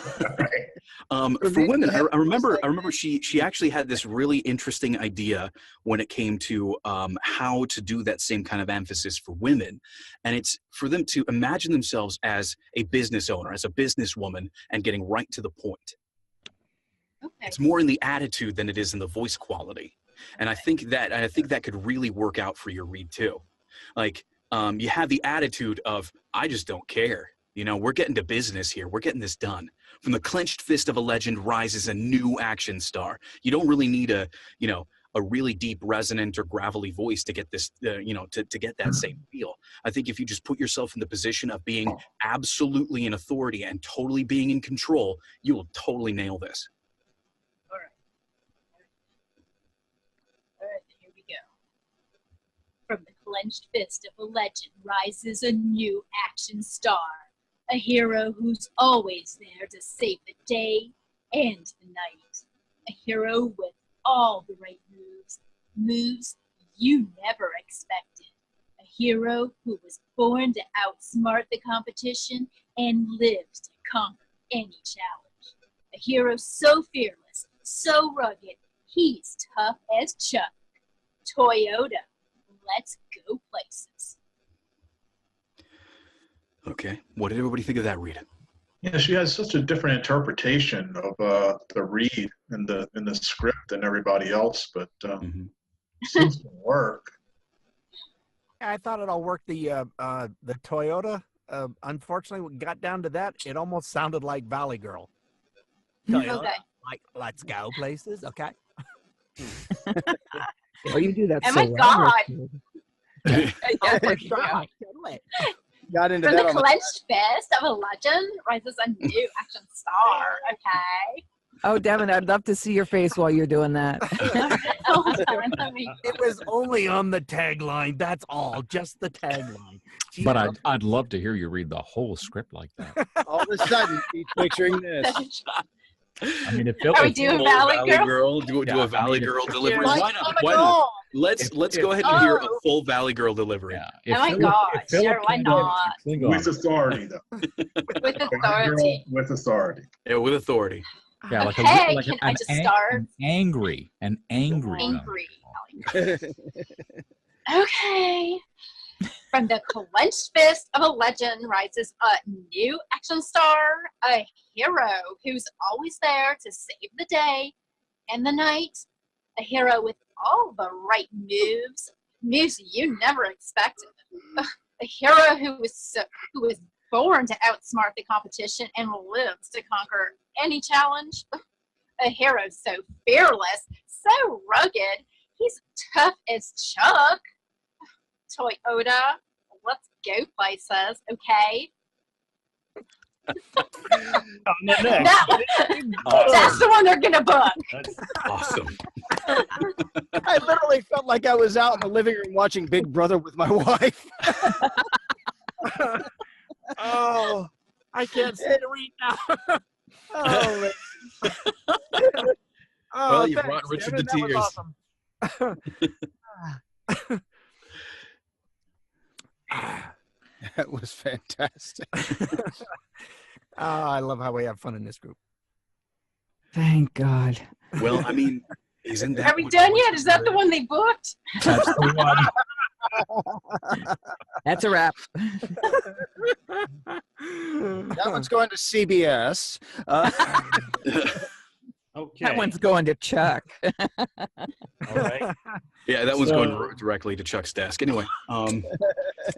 For women, I remember she actually had this really interesting idea when it came to how to do that same kind of emphasis for women. And it's for them to imagine themselves as a business owner, as a businesswoman, and getting right to the point. Okay. It's more in the attitude than it is in the voice quality. And I think that could really work out for your read too. Like you have the attitude of, I just don't care. You know, we're getting to business here. We're getting this done. From the clenched fist of a legend rises a new action star. You don't really need a really deep, resonant, or gravelly voice to get this, to get that same feel. I think if you just put yourself in the position of being absolutely in authority and totally being in control, you will totally nail this. All right, here we go. From the clenched fist of a legend rises a new action star. A hero who's always there to save the day and the night. A hero with all the right moves you never expected. A hero who was born to outsmart the competition and lives to conquer any challenge. A hero so fearless, so rugged, he's tough as Chuck. Toyota, let's go places. Okay. What did everybody think of that read? Yeah, she has such a different interpretation of the read in the script than everybody else, but seems to work. I thought it all worked. The Toyota. Unfortunately, when it got down to that, it almost sounded like Valley Girl. Toyota, Okay. like let's go places. Okay. Well, you do that. Oh so my well. God. Oh, for sure. Totally. Got into From that the on the clenched fist of a legend rises a new action star. Okay. Oh, Devin, I'd love to see your face while you're doing that. Hold on, let me. It was only on the tagline. That's all. Just the tagline. But I'd love to hear you read the whole script like that. all of a sudden, he's picturing this. I mean, it felt Are we like doing Full Valley Girl? Girl? Do a Valley Girl delivery. Like, Why not? oh my Why not? God. Let's go ahead and hear a full Valley Girl delivery. Oh my God. Sure, why not? With authority, though. With authority. With authority. Yeah, with authority. Yeah, like Okay, like can I just start? an angry. Angry. Okay. From the clenched fist of a legend rises a new action star, a hero who's always there to save the day and the night, a hero with all the right moves you never expected, a hero who was born to outsmart the competition and lives to conquer any challenge, a hero so fearless, so rugged, he's tough as Chuck. Toyota, let's go places, okay? That's the one they're gonna book. That's awesome. I literally felt like I was out in the living room watching Big Brother with my wife. Oh, I can't see to read now. Oh, man. Oh, Well, you thanks, brought Richard Devin. to That was tears. awesome. That was fantastic. Oh, I love how we have fun in this group. Thank God. Well, I mean, isn't that Are we done yet? Is that the one they booked? That's the one. That's a wrap. That one's going to CBS. Okay. That one's going to Chuck. All right. Yeah, that one's going directly to Chuck's desk. Anyway,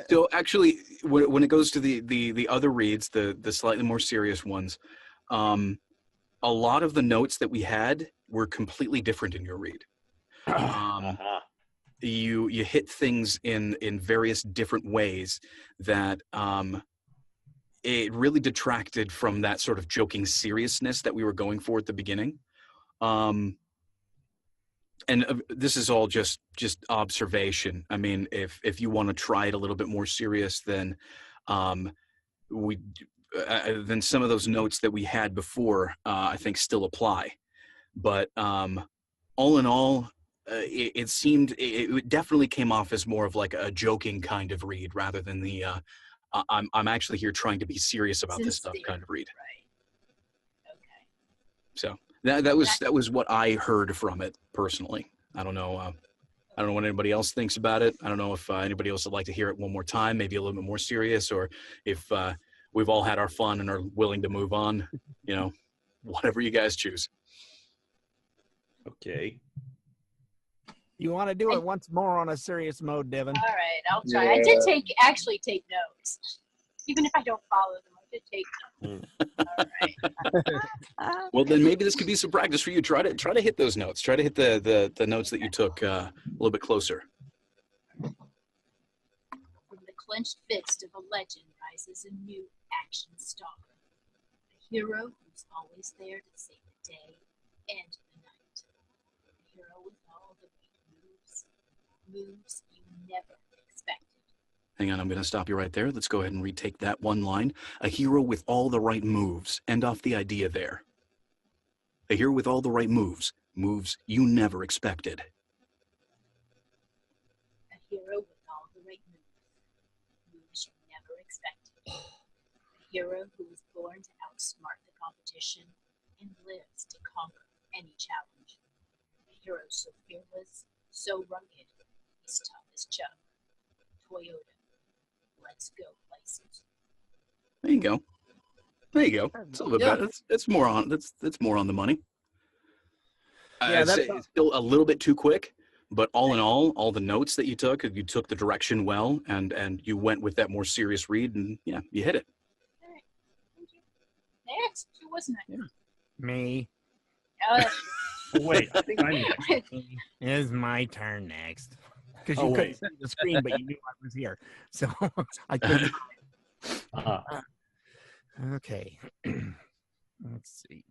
so actually, when it goes to the other reads, the slightly more serious ones, a lot of the notes that we had were completely different in your read. You hit things in various different ways that it really detracted from that sort of joking seriousness that we were going for at the beginning. And this is all just observation. I mean, if you want to try it a little bit more serious, then then some of those notes that we had before, I think, still apply. But all in all, it seemed it definitely came off as more of like a joking kind of read rather than the I'm actually here trying to be serious about this stuff kind of read. Right. Okay. So that was what I heard from it personally. I don't know. I don't know what anybody else thinks about it. I don't know if anybody else would like to hear it one more time, maybe a little bit more serious, or if we've all had our fun and are willing to move on. You know, whatever you guys choose. Okay. You want to do it once more on a serious mode, Devin? All right, I'll try. I did actually take notes. Even if I don't follow them, I did take notes. All right. Well, then maybe this could be some practice for you. Try to hit those notes. Try to hit the notes that you took a little bit closer. From the clenched fist of a legend rises a new action star. A hero who's always there to save the day and the night. A hero with all the moves you never expected. Hang on, I'm going to stop you right there. Let's go ahead and retake that one line. A hero with all the right moves. End off the idea there. A hero with all the right moves. Moves you never expected. A hero with all the right moves you never expected. A hero who was born to outsmart the competition and lives to conquer any challenge. A hero so fearless, so rugged, he's tough as Chuck. Toyota. Let's go places. There you go. There you go. It's a little bit better. That's more on. That's more on the money. Yeah, it's still a little bit too quick, but all in all the notes that you took the direction well, and you went with that more serious read, and yeah, you hit it. All right. Thank you. Next, who was next? Me. Wait, I think I'm next. It is my turn next. Because you Oh, couldn't wait. see the screen, but you knew I was here. So I couldn't. Okay. Let's see.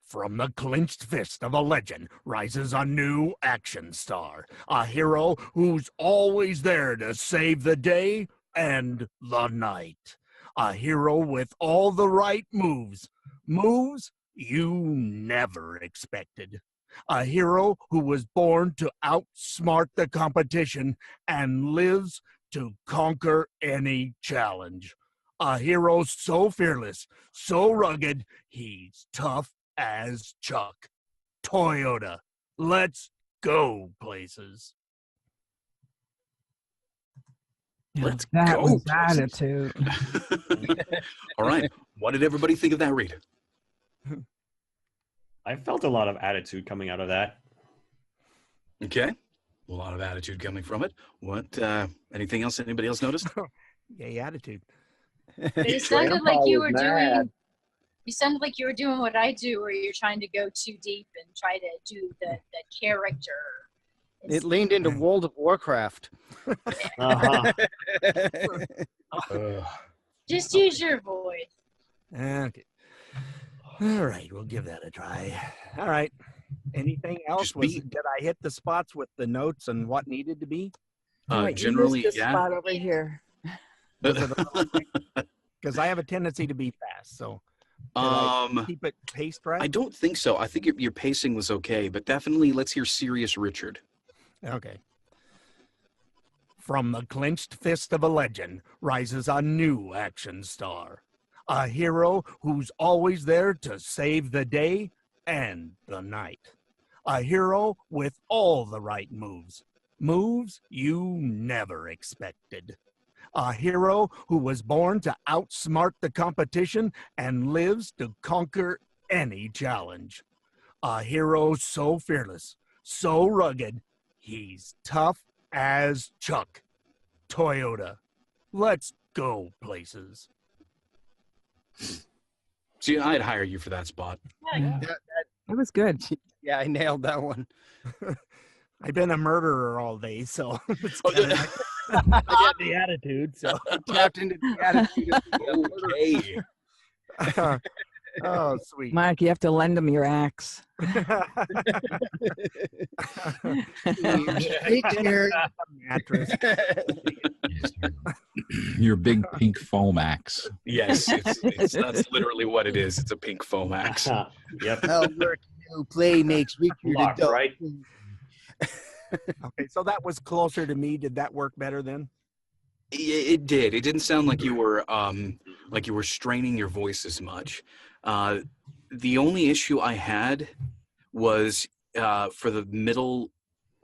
From the clenched fist of a legend rises a new action star, a hero who's always there to save the day and the night. A hero with all the right moves, moves you never expected. A hero who was born to outsmart the competition and lives to conquer any challenge. A hero so fearless, so rugged, he's tough as Chuck. Toyota, let's go places. Let's That go. was places. attitude. All right. What did everybody think of that read? I felt a lot of attitude coming out of that. Okay. A lot of attitude coming from it. What? Anything else? Anybody else noticed? Yay, attitude. It sounded like you were doing. You sounded like you were doing what I do, where you're trying to go too deep and try to do the character. It leaned into World of Warcraft. Just use your voice. Okay. All right, we'll give that a try. All right. Anything else? Did I hit the spots with the notes and what needed to be? Generally, this yeah. spot over here. Because I have a tendency to be fast, so did I keep it paced right? I don't think so. I think your pacing was okay, but definitely let's hear Serious Richard. Okay. From the clenched fist of a legend rises a new action star. A hero who's always there to save the day and the night. A hero with all the right moves. Moves you never expected. A hero who was born to outsmart the competition and lives to conquer any challenge. A hero so fearless, so rugged, he's tough as Chuck. Toyota, let's go places. See, I'd hire you for that spot. That was good. Yeah, I nailed that one. I've been a murderer all day, so it's I got the attitude. So tapped into the attitude. Of Okay. Oh, sweet. Mike, you have to lend him your axe. Mattress. Your big pink foam axe. Yes, that's literally what it is. It's a pink foam axe. Yep. How work no play makes Richard Lock, a dog. right? Okay, so that was closer to me. Did that work better then? It did. It didn't sound like you were straining your voice as much. The only issue I had was for the middle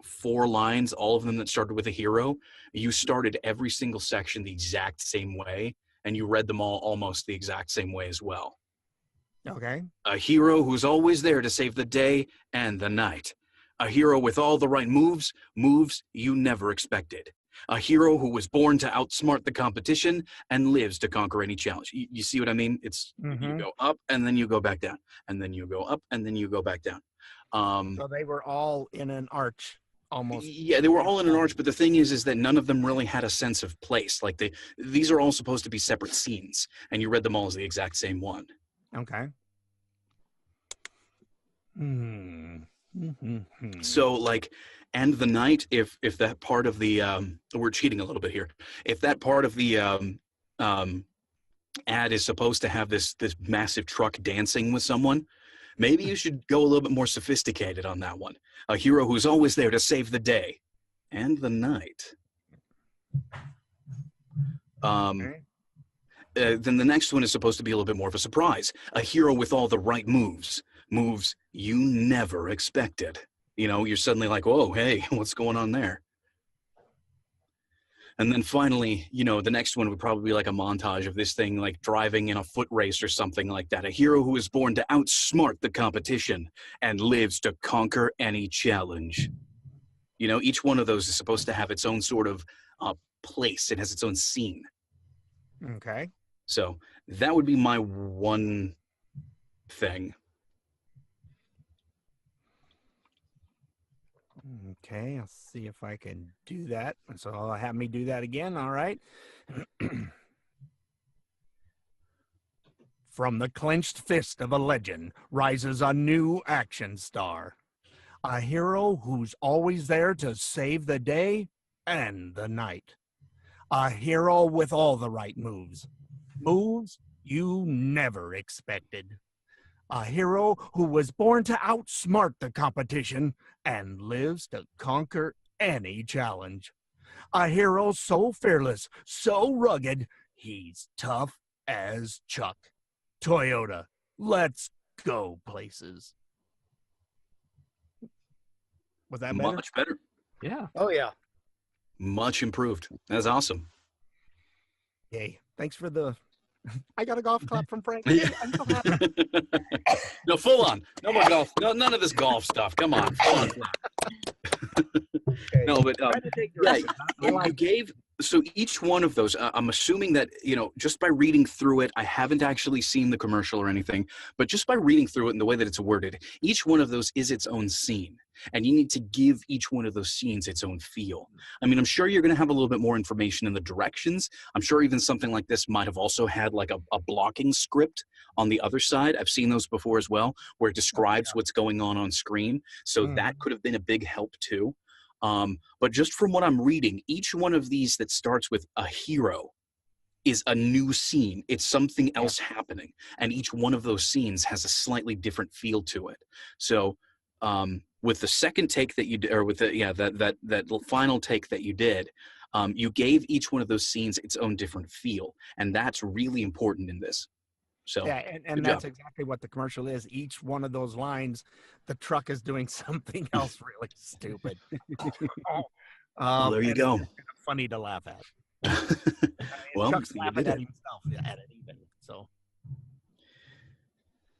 4 lines, all of them that started with a hero. You started every single section the exact same way, and you read them all almost the exact same way as well. Okay. A hero who's always there to save the day and the night. A hero with all the right moves, moves you never expected. A hero who was born to outsmart the competition and lives to conquer any challenge. You see what I mean? It's you go up and then you go back down, and then you go up and then you go back down. So they were all in an arch, almost. Yeah, they were all in an arch, but the thing is that none of them really had a sense of place. Like these are all supposed to be separate scenes, and you read them all as the exact same one. Okay. So like, and the night, if that part of the we're cheating a little bit here. If that part of the ad is supposed to have this massive truck dancing with someone, maybe you should go a little bit more sophisticated on that one. A hero who's always there to save the day and the night. Then the next one is supposed to be a little bit more of a surprise. A hero with all the right moves. Moves you never expected. You know, you're suddenly like, whoa, hey, what's going on there? And then finally, the next one would probably be like a montage of this thing like driving in a foot race or something like that. A hero who is born to outsmart the competition and lives to conquer any challenge. Each one of those is supposed to have its own sort of place. It has its own scene. Okay. So that would be my one thing. Okay, I'll see if I can do that. So I'll have me do that again. All right. From the clenched fist of a legend rises a new action star. A hero who's always there to save the day and the night. A hero with all the right moves. Moves you never expected. A hero who was born to outsmart the competition and lives to conquer any challenge. A hero so fearless, so rugged, he's tough as Chuck. Toyota, let's go places. Was that better? Much better. Yeah. Oh, yeah. Much improved. That's awesome. Yay. Thanks for the... I got a golf clap from Frank. Yeah. I'm so happy. No, full on. No more golf. No, none of this golf stuff. Come on. Full on. No, but you gave. So each one of those, I'm assuming that, just by reading through it, I haven't actually seen the commercial or anything, but just by reading through it and the way that it's worded, each one of those is its own scene. And you need to give each one of those scenes its own feel. I mean, I'm sure you're going to have a little bit more information in the directions. I'm sure even something like this might have also had like a blocking script on the other side. I've seen those before as well, where it describes what's going on screen. So that could have been a big help too. But just from what I'm reading, each one of these that starts with a hero is a new scene. It's something else happening. And each one of those scenes has a slightly different feel to it. So with the second take that you did, or with that final take that you did, you gave each one of those scenes its own different feel. And that's really important in this. So yeah, and that's exactly what the commercial is. Each one of those lines, the truck is doing something else really stupid. Well, there you go. It's funny to laugh at. Well, Chuck's laughing at himself at it even. So.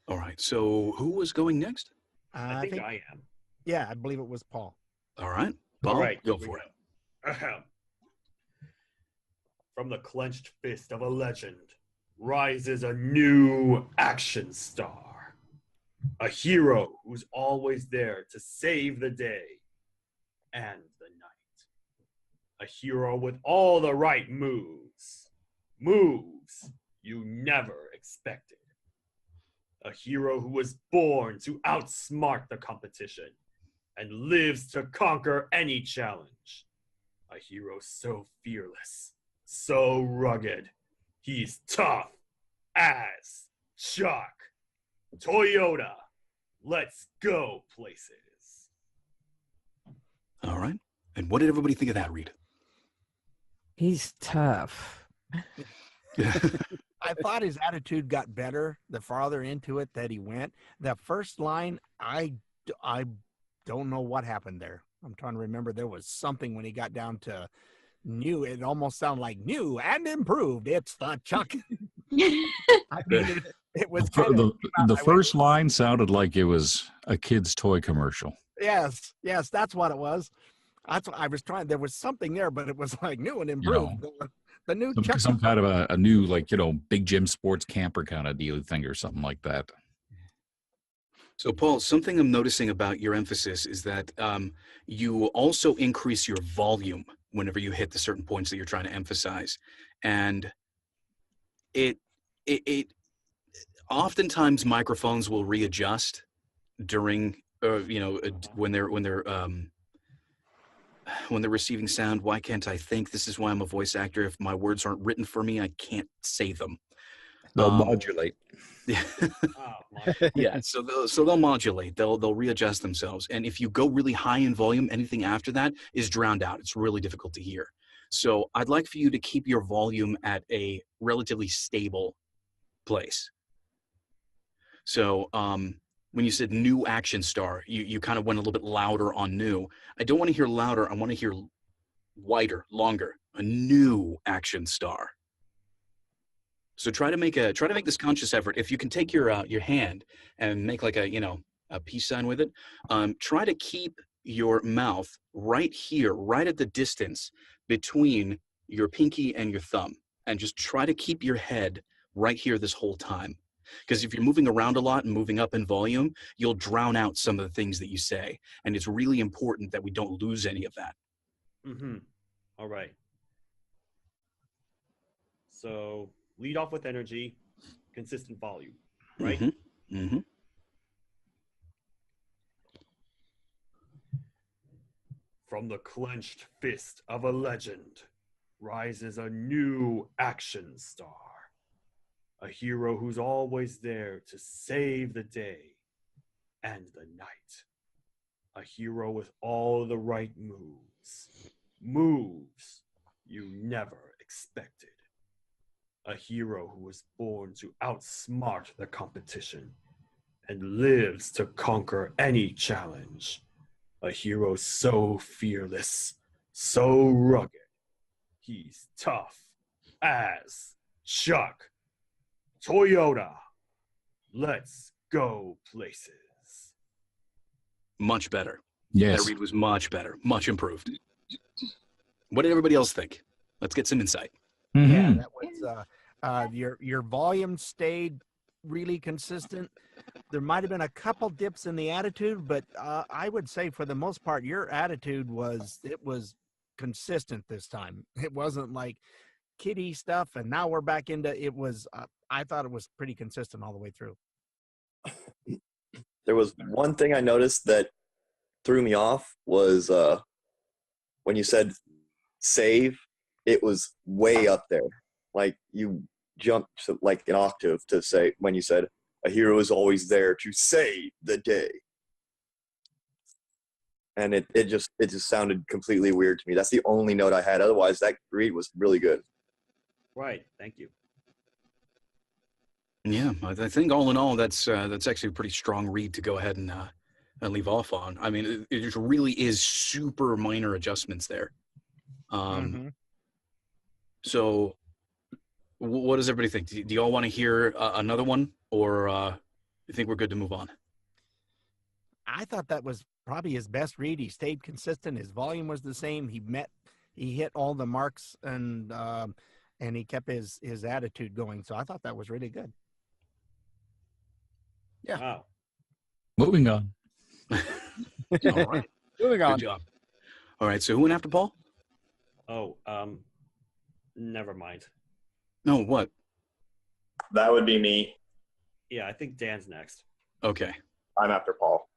All right. So who was going next? I think I am. Yeah, I believe it was Paul. All right. Paul, all right, go for it. From the clenched fist of a legend rises a new action star. A hero who's always there to save the day and the night. A hero with all the right moves. Moves you never expected. A hero who was born to outsmart the competition and lives to conquer any challenge. A hero so fearless, so rugged, he's tough as Chuck. Toyota, let's go places. All right. And what did everybody think of that, Reed? He's tough. I thought his attitude got better the farther into it that he went. That first line, I don't know what happened there. I'm trying to remember. There was something when he got down to new. It almost sounded like new and improved. It's the Chuck. I mean, it was the first line sounded like it was a kid's toy commercial. Yes, that's what it was. That's what I was trying. There was something there, but it was like new and improved. The new Chuck, some kind of a new, like, Big Jim Sports Camper kind of deal thing or something like that. So, Paul, something I'm noticing about your emphasis is that you also increase your volume whenever you hit the certain points that you're trying to emphasize, and it oftentimes microphones will readjust during when they're receiving sound. Why can't I think? This is why I'm a voice actor. If my words aren't written for me, I can't say them. They'll modulate. Yeah. Yeah. So they'll modulate. They'll readjust themselves. And if you go really high in volume, anything after that is drowned out. It's really difficult to hear. So I'd like for you to keep your volume at a relatively stable place. So when you said new action star, you kind of went a little bit louder on new. I don't want to hear louder. I want to hear wider, longer. a new action star. So try to make this conscious effort. If you can take your hand and make like a peace sign with it, try to keep your mouth right here, right at the distance between your pinky and your thumb, and just try to keep your head right here this whole time. Because if you're moving around a lot and moving up in volume, you'll drown out some of the things that you say. And it's really important that we don't lose any of that. Mm-hmm. All right. So lead off with energy, consistent volume, right? Mm-hmm. Mm-hmm. From the clenched fist of a legend rises a new action star. A hero who's always there to save the day and the night. A hero with all the right moves. Moves you never expected. A hero who was born to outsmart the competition and lives to conquer any challenge. A hero so fearless, so rugged. He's tough as Chuck. Toyota, let's go places. Much better. Yes. That read was much better, much improved. What did everybody else think? Let's get some insight. Mm-hmm. Yeah, that was your volume stayed really consistent. There might have been a couple dips in the attitude, but I would say for the most part, your attitude was consistent this time. It wasn't like kiddie stuff, and now we're back into it. Was I thought it was pretty consistent all the way through. There was one thing I noticed that threw me off was when you said save, it was way up there. Like you jumped to like an octave to say when you said a hero is always there to save the day. And it just sounded completely weird to me. That's the only note I had. Otherwise, that read was really good. Right. Thank you. Yeah, I think all in all, that's actually a pretty strong read to go ahead and leave off on. I mean, it just really is super minor adjustments there. So, what does everybody think? Do you all want to hear another one, or you think we're good to move on? I thought that was probably his best read. He stayed consistent. His volume was the same. He hit all the marks, and he kept his attitude going. So I thought that was really good. Yeah. Wow. Moving on. All right. Moving on. Good job. All right. So who went after Paul? Oh, never mind. No, what? That would be me. Yeah, I think Dan's next. Okay. I'm after Paul.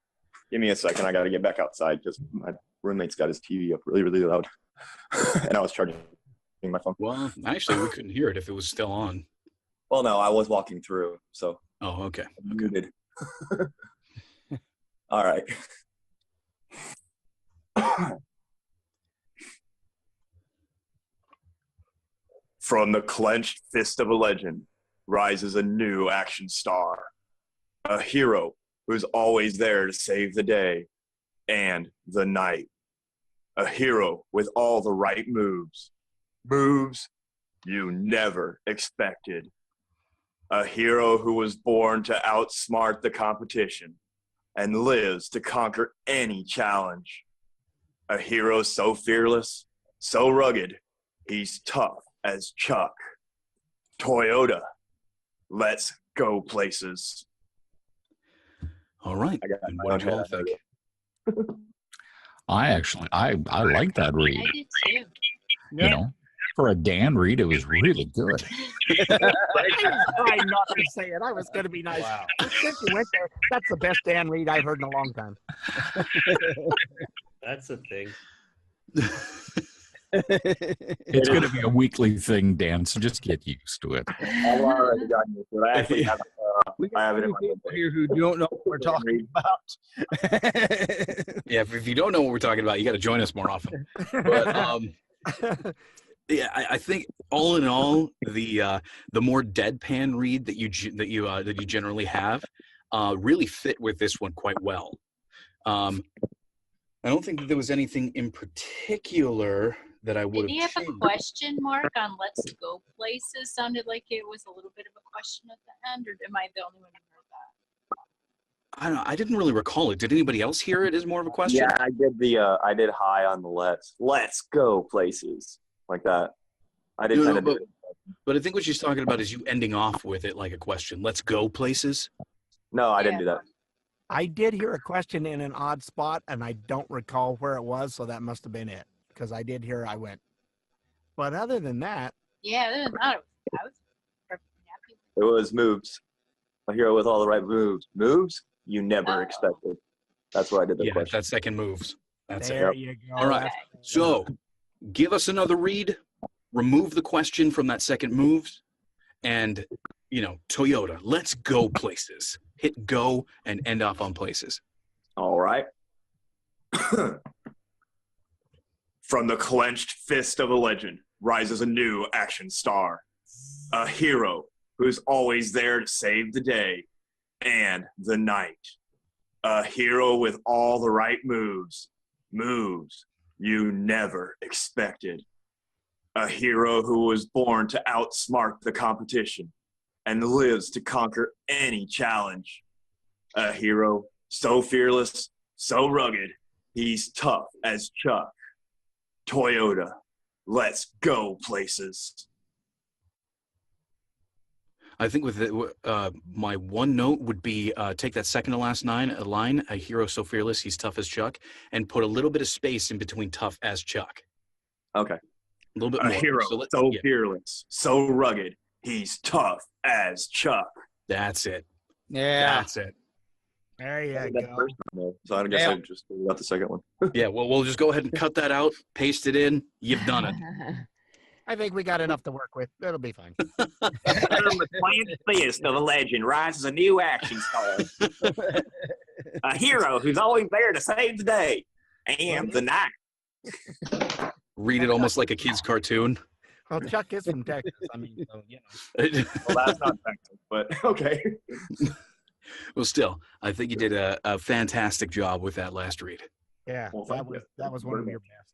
Give me a second. I got to get back outside because my roommate's got his TV up really, really loud. And I was charging my phone. Well, actually, we couldn't hear it if it was still on. Well, no, I was walking through, so. Oh, okay. Muted. All right. From the clenched fist of a legend rises a new action star. A hero who's always there to save the day and the night. A hero with all the right moves. Moves you never expected. A hero who was born to outsmart the competition and lives to conquer any challenge. A hero so fearless, so rugged, he's tough as Chuck. Toyota, let's go places. All right. And what did you all think? I like that read. I did too. You know, for a Dan read, it was really good. I was trying not to say it. I was going to be nice. Wow. Since you went there, that's the best Dan read I've heard in a long time. That's a thing. It's going to be a weekly thing, Dan, so just get used to it. I've already gotten used to it. I actually have, I have it in my people here who don't know what we're talking about. Yeah, if you don't know what we're talking about, you got to join us more often. But yeah, I think all in all, the more deadpan read that you generally have really fit with this one quite well. I don't think that there was anything in particular that I would Did he have a changed. question mark on "Let's Go Places"? Sounded like it was a little bit of a question at the end, or am I the only one who heard that? I don't know. I didn't really recall it. Did anybody else hear it as more of a question? Yeah, I did I did high on the let's go places like that. I did No, kind no, of but, do it. but I think what she's talking about is you ending off with it like a question. Let's go places. No, I didn't do that. I did hear a question in an odd spot, and I don't recall where it was, so that must have been it. Because I did hear I went. But other than that, Yeah, other than that, I was perfectly happy. It was moves. A hero with all the right moves. Moves you never expected. That's what I did the Yeah, question. that second moves. That's there it. you go. All right. So give us another read. Remove the question from that second moves. And, Toyota, let's go places. Hit go and end off on places. All right. From the clenched fist of a legend rises a new action star. A hero who's always there to save the day and the night. A hero with all the right moves. Moves you never expected. A hero who was born to outsmart the competition and lives to conquer any challenge. A hero so fearless, so rugged, he's tough as Chuck. Toyota, let's go places. I think with my one note would be take that second to last line, a hero so fearless, he's tough as Chuck, and put a little bit of space in between tough as Chuck. Okay. A little bit A more. hero so fearless, so rugged, he's tough as Chuck. That's it. Yeah. That's it. There you That go. first one, though, so I guess I just got the second one. Yeah, well, we'll just go ahead and cut that out, paste it in. You've done it. I think we got enough to work with. It'll be fine. From the clenched fist of a legend rises a new action star. A hero who's always there to save the day and the night. Read it almost like a kid's cartoon. Well, Chuck is from Texas. I mean, so, Well, that's not Texas, but okay. Well, still, I think you did a fantastic job with that last read. Yeah, Well, that was one of your best.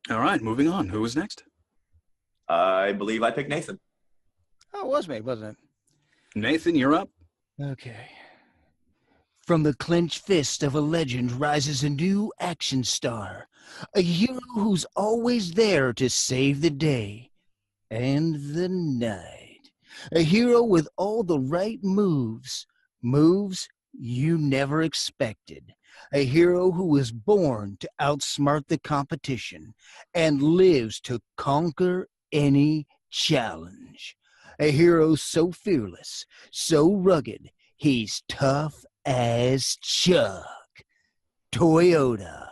All right, moving on. Who was next? I believe I picked Nathan. Oh, it was me, wasn't it? Nathan, you're up. Okay. From the clenched fist of a legend rises a new action star, a hero who's always there to save the day and the night. A hero with all the right moves, moves you never expected. A hero who was born to outsmart the competition and lives to conquer any challenge. A hero so fearless, so rugged, he's tough as Chuck. Toyota,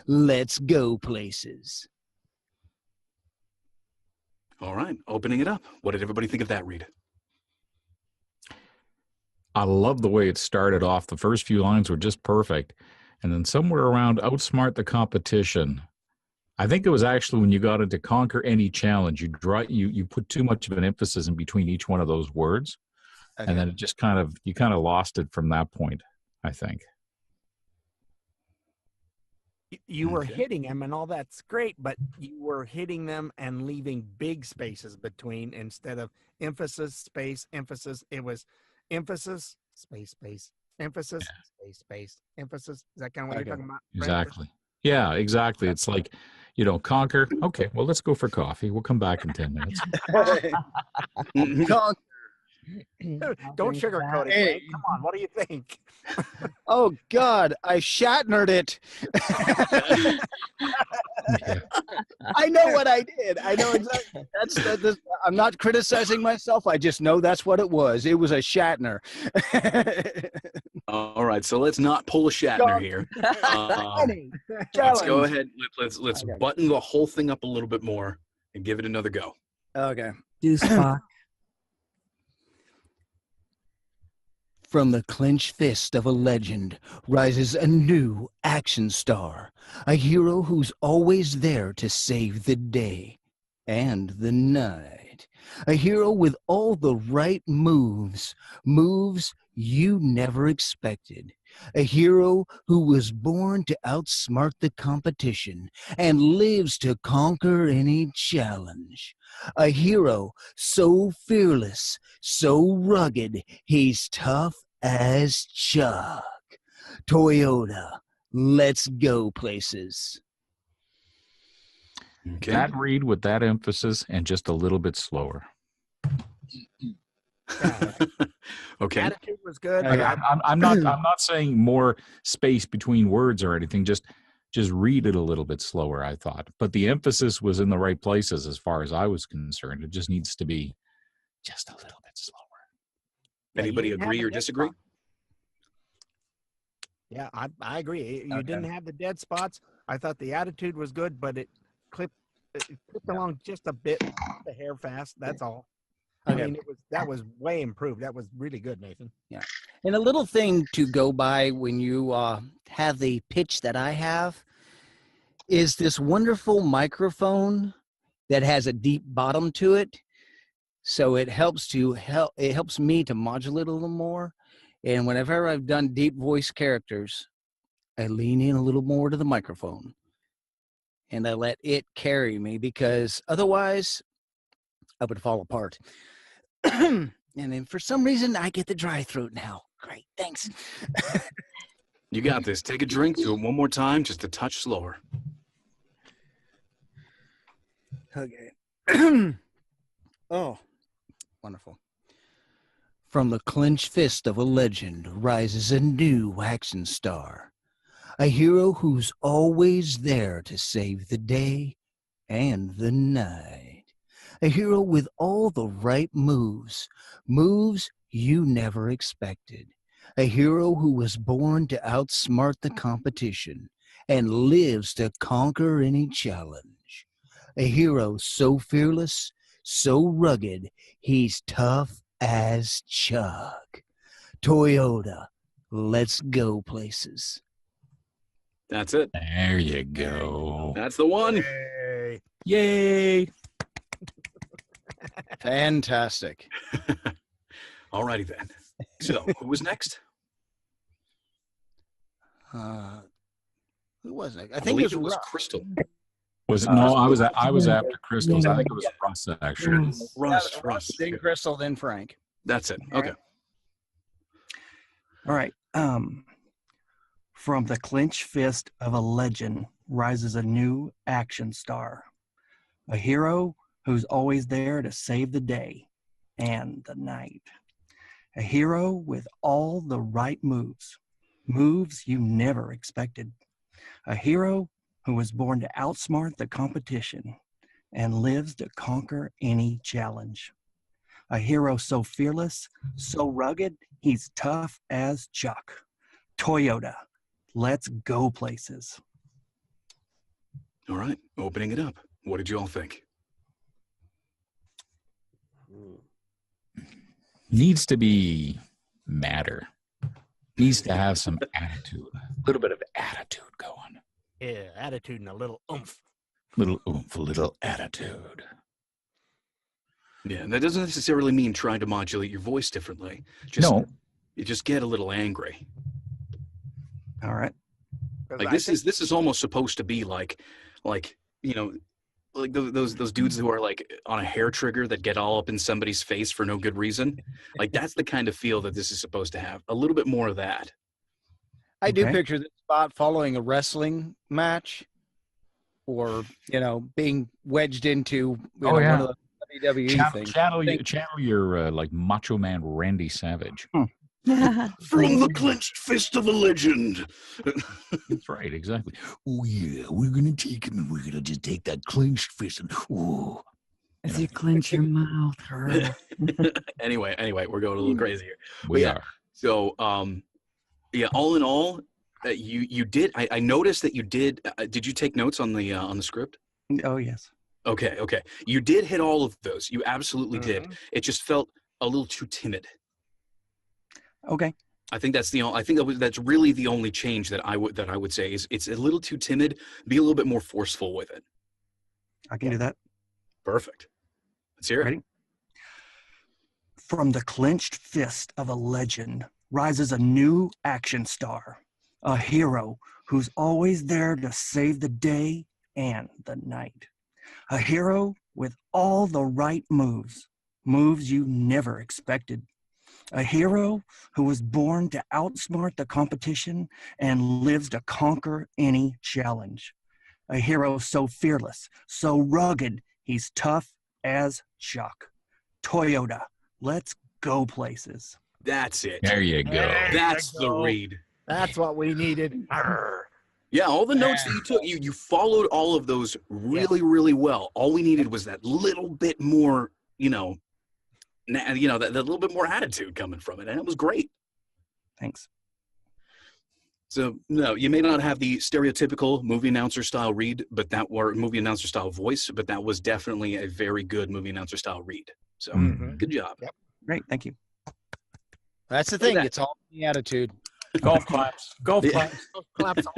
let's go places. All right, opening it up. What did everybody think of that read? I love the way it started off. The first few lines were just perfect. And then somewhere around outsmart the competition. I think it was actually when you got into conquer any challenge, you put too much of an emphasis in between each one of those words. Okay. And then it just you kind of lost it from that point, I think. You were hitting them and all that's great, but you were hitting them and leaving big spaces between instead of emphasis, space, emphasis. It was emphasis, space, space, emphasis, space, space, emphasis. Is that kind of what you're talking about? Exactly. Yeah, exactly. It's like, conquer. Okay, well, let's go for coffee. We'll come back in 10 minutes. Conquer. Don't sugarcoat it. Hey. Frank. Come on, what do you think? Oh, God, I Shatnered it. I know what I did. I know exactly. I'm not criticizing myself. I just know that's what it was. It was a Shatner. All right, so let's not pull a Shatner here. Let's go ahead. Let's button the whole thing up a little bit more and give it another go. Okay. Do Spock. From the clenched fist of a legend rises a new action star, a hero who's always there to save the day and the night. A hero with all the right moves, moves you never expected. A hero who was born to outsmart the competition and lives to conquer any challenge. A hero so fearless, so rugged, he's tough as Chuck. Toyota, let's go places. Okay. That read with that emphasis and just a little bit slower. Okay. Attitude was good. I'm not saying more space between words or anything. Just read it a little bit slower, I thought. But the emphasis was in the right places as far as I was concerned. It just needs to be just a little bit slower. Anybody agree or disagree? Yeah, I agree. You didn't have the dead spots. I thought the attitude was good, but it clipped along just a bit, a hair fast. That's all. Okay. I mean, that was way improved. That was really good, Nathan. Yeah. And a little thing to go by when you have the pitch that I have is this wonderful microphone that has a deep bottom to it. So it helps me to modulate a little more. And whenever I've done deep voice characters, I lean in a little more to the microphone and I let it carry me, because otherwise I would fall apart. And then for some reason I get the dry throat now. Great. Thanks. You got this. Take a drink. Do it one more time, just a touch slower. Okay. Oh, wonderful. From the clenched fist of a legend rises a new action star. A hero who's always there to save the day and the night. A hero with all the right moves, moves you never expected. A hero who was born to outsmart the competition and lives to conquer any challenge. A hero so fearless, so rugged, he's tough as Chuck. Toyota, let's go places. That's it. There you go. That's the one. Yay. Yay. Fantastic. All righty then. So, who was next? Who was it? I think it was Crystal. Was it? No, I was after Crystal's. I think it was Russ, actually. Russ. Then Crystal, then Frank. That's it. Okay. All right. From the clenched fist of a legend rises a new action star. A hero who's always there to save the day and the night. A hero with all the right moves, moves you never expected. A hero who was born to outsmart the competition and lives to conquer any challenge. A hero so fearless, so rugged, he's tough as Chuck. Toyota, let's go places. All right, opening it up. What did you all think? Needs to be matter. Needs to have some attitude. A little bit of attitude going. Yeah, attitude and a little oomph. Little oomph, a little attitude. Yeah, and that doesn't necessarily mean trying to modulate your voice differently. You just get a little angry. All right. Like this is almost supposed to be like you know, like those dudes who are like on a hair trigger that get all up in somebody's face for no good reason. Like that's the kind of feel that this is supposed to have. A little bit more of that. I do picture this spot following a wrestling match, or being wedged into one of the WWE things. Channel your like Macho Man Randy Savage. From the clenched fist of a legend. That's right, exactly. Oh yeah, we're gonna take him and we're gonna just take that clenched fist and As you clench your mouth. Anyway, we're going a little crazy here. We are. So all in all, you did. I noticed that you did. Did you take notes on the script? Oh yes. Okay. You did hit all of those. You absolutely did. It just felt a little too timid. Okay. I think that's that's really the only change that I would say is it's a little too timid. Be a little bit more forceful with it. I can do that. Perfect. Let's hear it. Ready? From the clenched fist of a legend rises a new action star, a hero who's always there to save the day and the night. A hero with all the right moves, moves you never expected. A hero who was born to outsmart the competition and lives to conquer any challenge. A hero so fearless, so rugged, he's tough as Chuck. Toyota, let's go places. That's it. There you go. That's the read. That's what we needed. Arr. Yeah, all the notes that you took, you followed all of those really, really well. All we needed was that little bit more, that little bit more attitude coming from it, and it was great. Thanks. So, no, you may not have the stereotypical movie announcer style read, or movie announcer style voice, but that was definitely a very good movie announcer style read. So, good job. Yep. Great, thank you. That's the thing. It's all the attitude. Golf claps. Golf claps. Golf claps all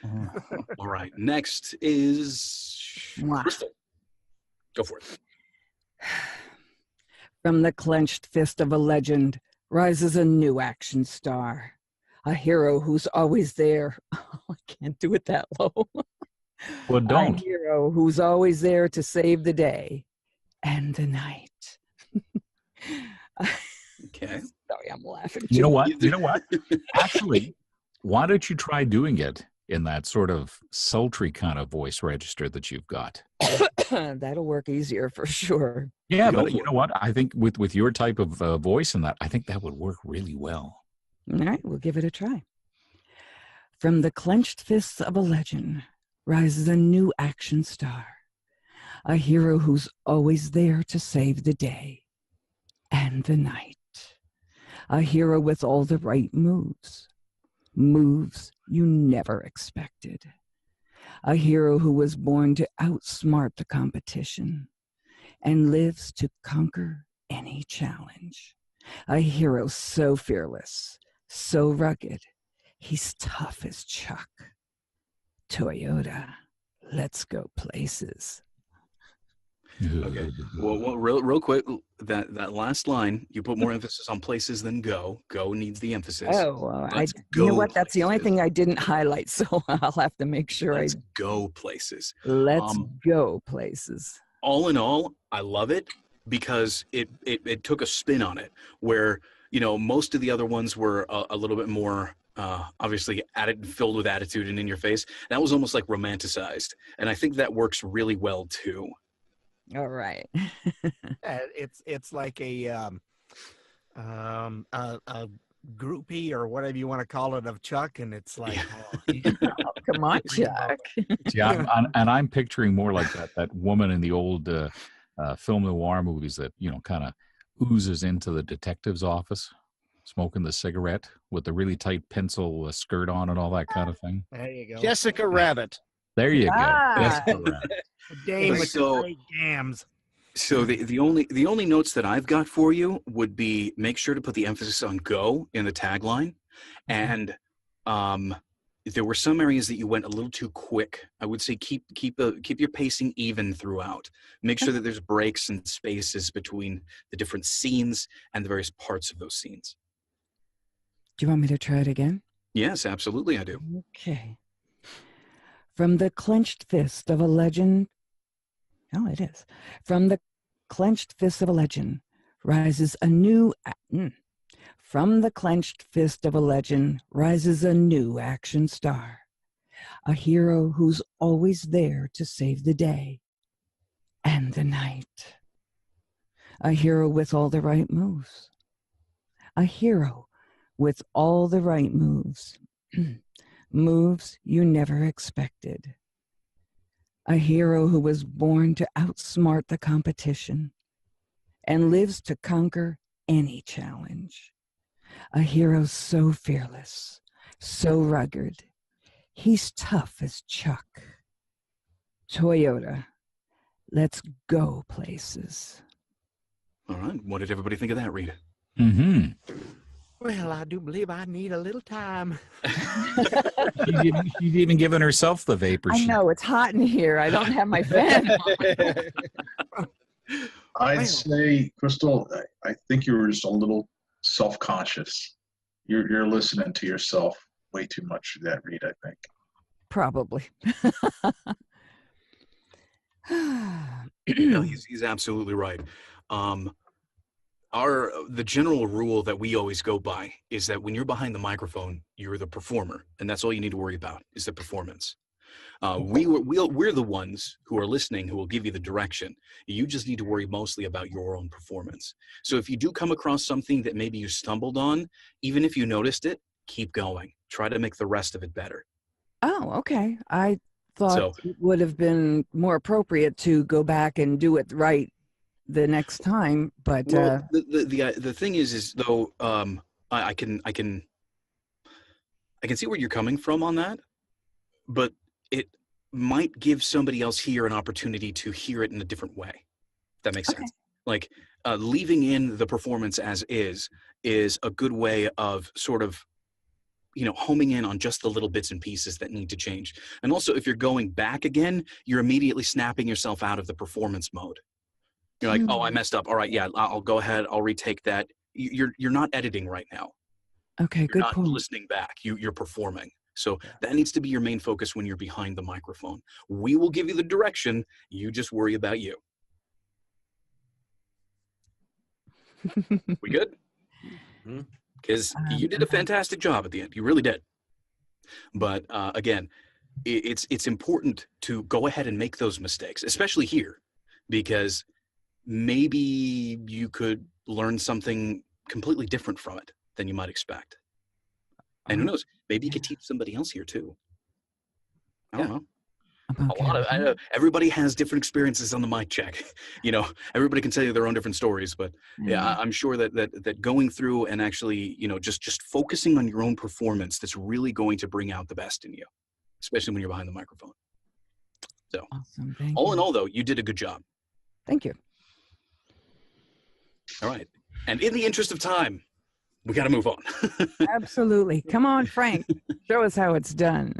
around. All right. Next is Crystal. Go for it. From the clenched fist of a legend rises a new action star, a hero who's always there. Oh, I can't do it that low. Well, don't. A hero who's always there to save the day and the night. Okay. Sorry, I'm laughing. You know what? Actually, why don't you try doing it in that sort of sultry kind of voice register that you've got? That'll work easier for sure. Yeah, but you know what? I think with your type of voice and that, I think that would work really well. All right, we'll give it a try. From the clenched fists of a legend rises a new action star, a hero who's always there to save the day and the night. A hero with all the right moves, moves you never expected. A hero who was born to outsmart the competition and lives to conquer any challenge. A hero so fearless, so rugged, he's tough as Chuck. Toyota, let's go places. Okay. Well, real quick, that last line, you put more emphasis on places than go. Go needs the emphasis. Oh, you know what? That's the only thing I didn't highlight, so I'll have to make sure Let's go places. Let's go places. All in all, I love it because it took a spin on it where, most of the other ones were a little bit more obviously filled with attitude and in your face. That was almost like romanticized. And I think that works really well too. All right. It's like a groupie or whatever you want to call it of Chuck, and it's like, come on, Chuck. Yeah, I'm picturing more like that woman in the old film noir movies that kind of oozes into the detective's office, smoking the cigarette with the really tight pencil skirt on and all that kind of thing. There you go, Jessica Rabbit. There you go. Jessica Rabbit. Dame with the great gams. So the only notes that I've got for you would be make sure to put the emphasis on go in the tagline, and there were some areas that you went a little too quick. I would say keep your pacing even throughout. Make sure that there's breaks and spaces between the different scenes and the various parts of those scenes. Do you want me to try it again? Yes, absolutely, I do. Okay. From the clenched fist of a legend. Oh, it is. From the clenched fist of a legend rises a new. From the clenched fist of a legend rises a new action star, a hero who's always there to save the day and the night. A hero with all the right moves. A hero with all the right moves. Moves you never expected. A hero who was born to outsmart the competition and lives to conquer any challenge. A hero so fearless, so rugged, he's tough as Chuck. Toyota, let's go places. All right, what did everybody think of that, Rita? Mm-hmm. Well, I do believe I need a little time. She's even given herself the vapor. I know, it's hot in here. I don't have my fan on. I'd say, Crystal, I think you were just a little self-conscious. You're listening to yourself way too much through that read, I think. Probably. No, he's absolutely right. The general rule that we always go by is that when you're behind the microphone, you're the performer, and that's all you need to worry about is the performance. We're the ones who are listening who will give you the direction. You just need to worry mostly about your own performance. So if you do come across something that maybe you stumbled on, even if you noticed it, keep going. Try to make the rest of it better. Oh, okay. I thought it would have been more appropriate to go back and do it right the next time, but well, the thing is though, I can see where you're coming from on that, but it might give somebody else here an opportunity to hear it in a different way. If that makes sense. Like leaving in the performance as is a good way of sort of, homing in on just the little bits and pieces that need to change. And also, if you're going back again, you're immediately snapping yourself out of the performance mode. You're like, oh, I messed up. All right, yeah, I'll go ahead. I'll retake that. You're not editing right now. Okay, good point. You're not listening back. You're performing. So that needs to be your main focus when you're behind the microphone. We will give you the direction. You just worry about you. We good? Because you did a fantastic job at the end. You really did. But again, it's important to go ahead and make those mistakes, especially here, because maybe you could learn something completely different from it than you might expect. And who knows, maybe you could teach somebody else here too. I don't know. I know everybody has different experiences on the mic check. Everybody can tell you their own different stories, but yeah, I'm sure that going through and actually, just focusing on your own performance, that's really going to bring out the best in you, especially when you're behind the microphone. So awesome. All in all, though, you did a good job. Thank you. All right. And in the interest of time, we got to move on. Absolutely. Come on, Frank. Show us how it's done.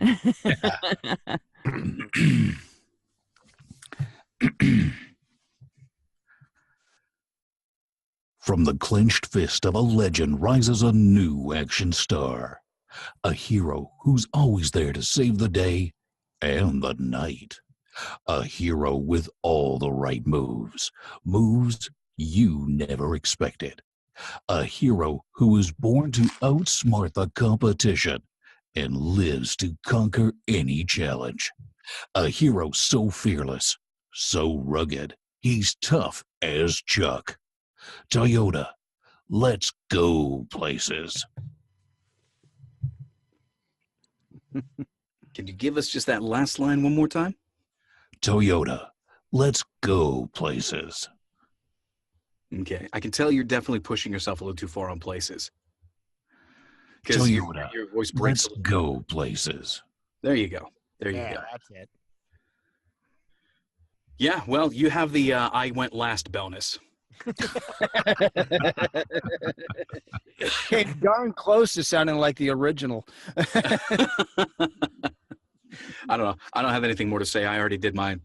From the clenched fist of a legend rises a new action star. A hero who's always there to save the day and the night. A hero with all the right moves. Moves you never expected. A hero who is born to outsmart the competition and lives to conquer any challenge. A hero so fearless, so rugged, he's tough as Chuck. Toyota, let's go places. Can you give us just that last line one more time? Toyota, let's go places. Okay, I can tell you're definitely pushing yourself a little too far on places. Toyota, your voice breaks. Let's go places. There you go. There you go. That's it. Yeah, well, you have the I went last bonus. Came darn close to sounding like the original. I don't know. I don't have anything more to say. I already did my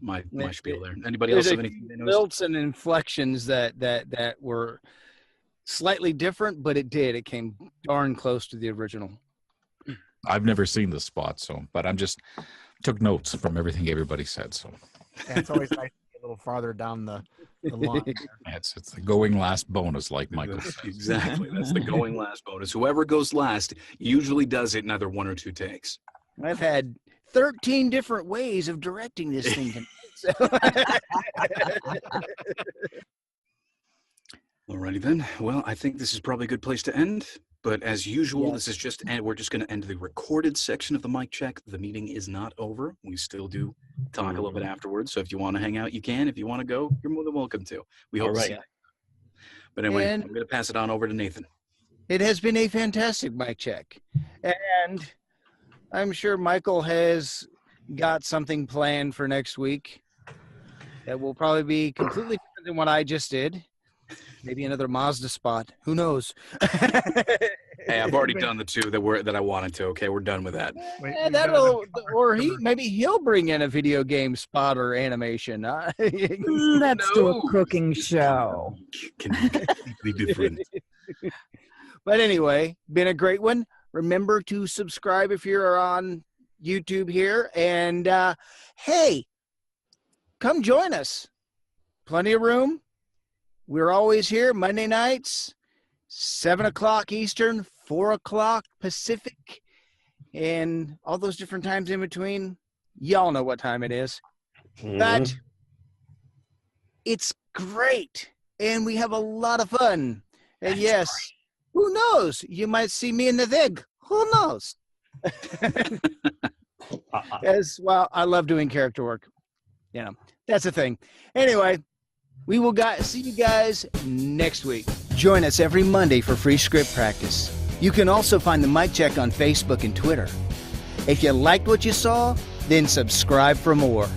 spiel there. Anybody else have anything they noticed? Builds and inflections that were slightly different, but it came darn close to the original. I've never seen this spot, but I'm just took notes from everything everybody said. So yeah, it's always nice to get a little farther down the line. It's the going last bonus, like Michael says. Exactly. That's the going last bonus. Whoever goes last usually does it in either one or two takes. I've had 13 different ways of directing this thing. Alrighty then. Well, I think this is probably a good place to end. But as usual, this is we're just going to end the recorded section of the mic check. The meeting is not over. We still do talk a little bit afterwards. So if you want to hang out, you can. If you want to go, you're more than welcome to. We hope to see you. But anyway, I'm going to pass it on over to Nathan. It has been a fantastic mic check. And I'm sure Michael has got something planned for next week that will probably be completely different than what I just did. Maybe another Mazda spot. Who knows? Hey, I've already done the two that I wanted to. Okay, we're done with that. Maybe he'll bring in a video game spot or animation. Let's do a cooking show. Completely different. But anyway, been a great one. Remember to subscribe if you're on YouTube here. And hey, come join us. Plenty of room. We're always here Monday nights, 7 o'clock Eastern, 4 o'clock Pacific, and all those different times in between. Y'all know what time it is. But it's great, and we have a lot of fun. And yes, who knows? You might see me in the VIG. Who knows? As well, I love doing character work. You know, that's the thing. Anyway, we will see you guys next week. Join us every Monday for free script practice. You can also find the Mic Check on Facebook and Twitter. If you liked what you saw, then subscribe for more.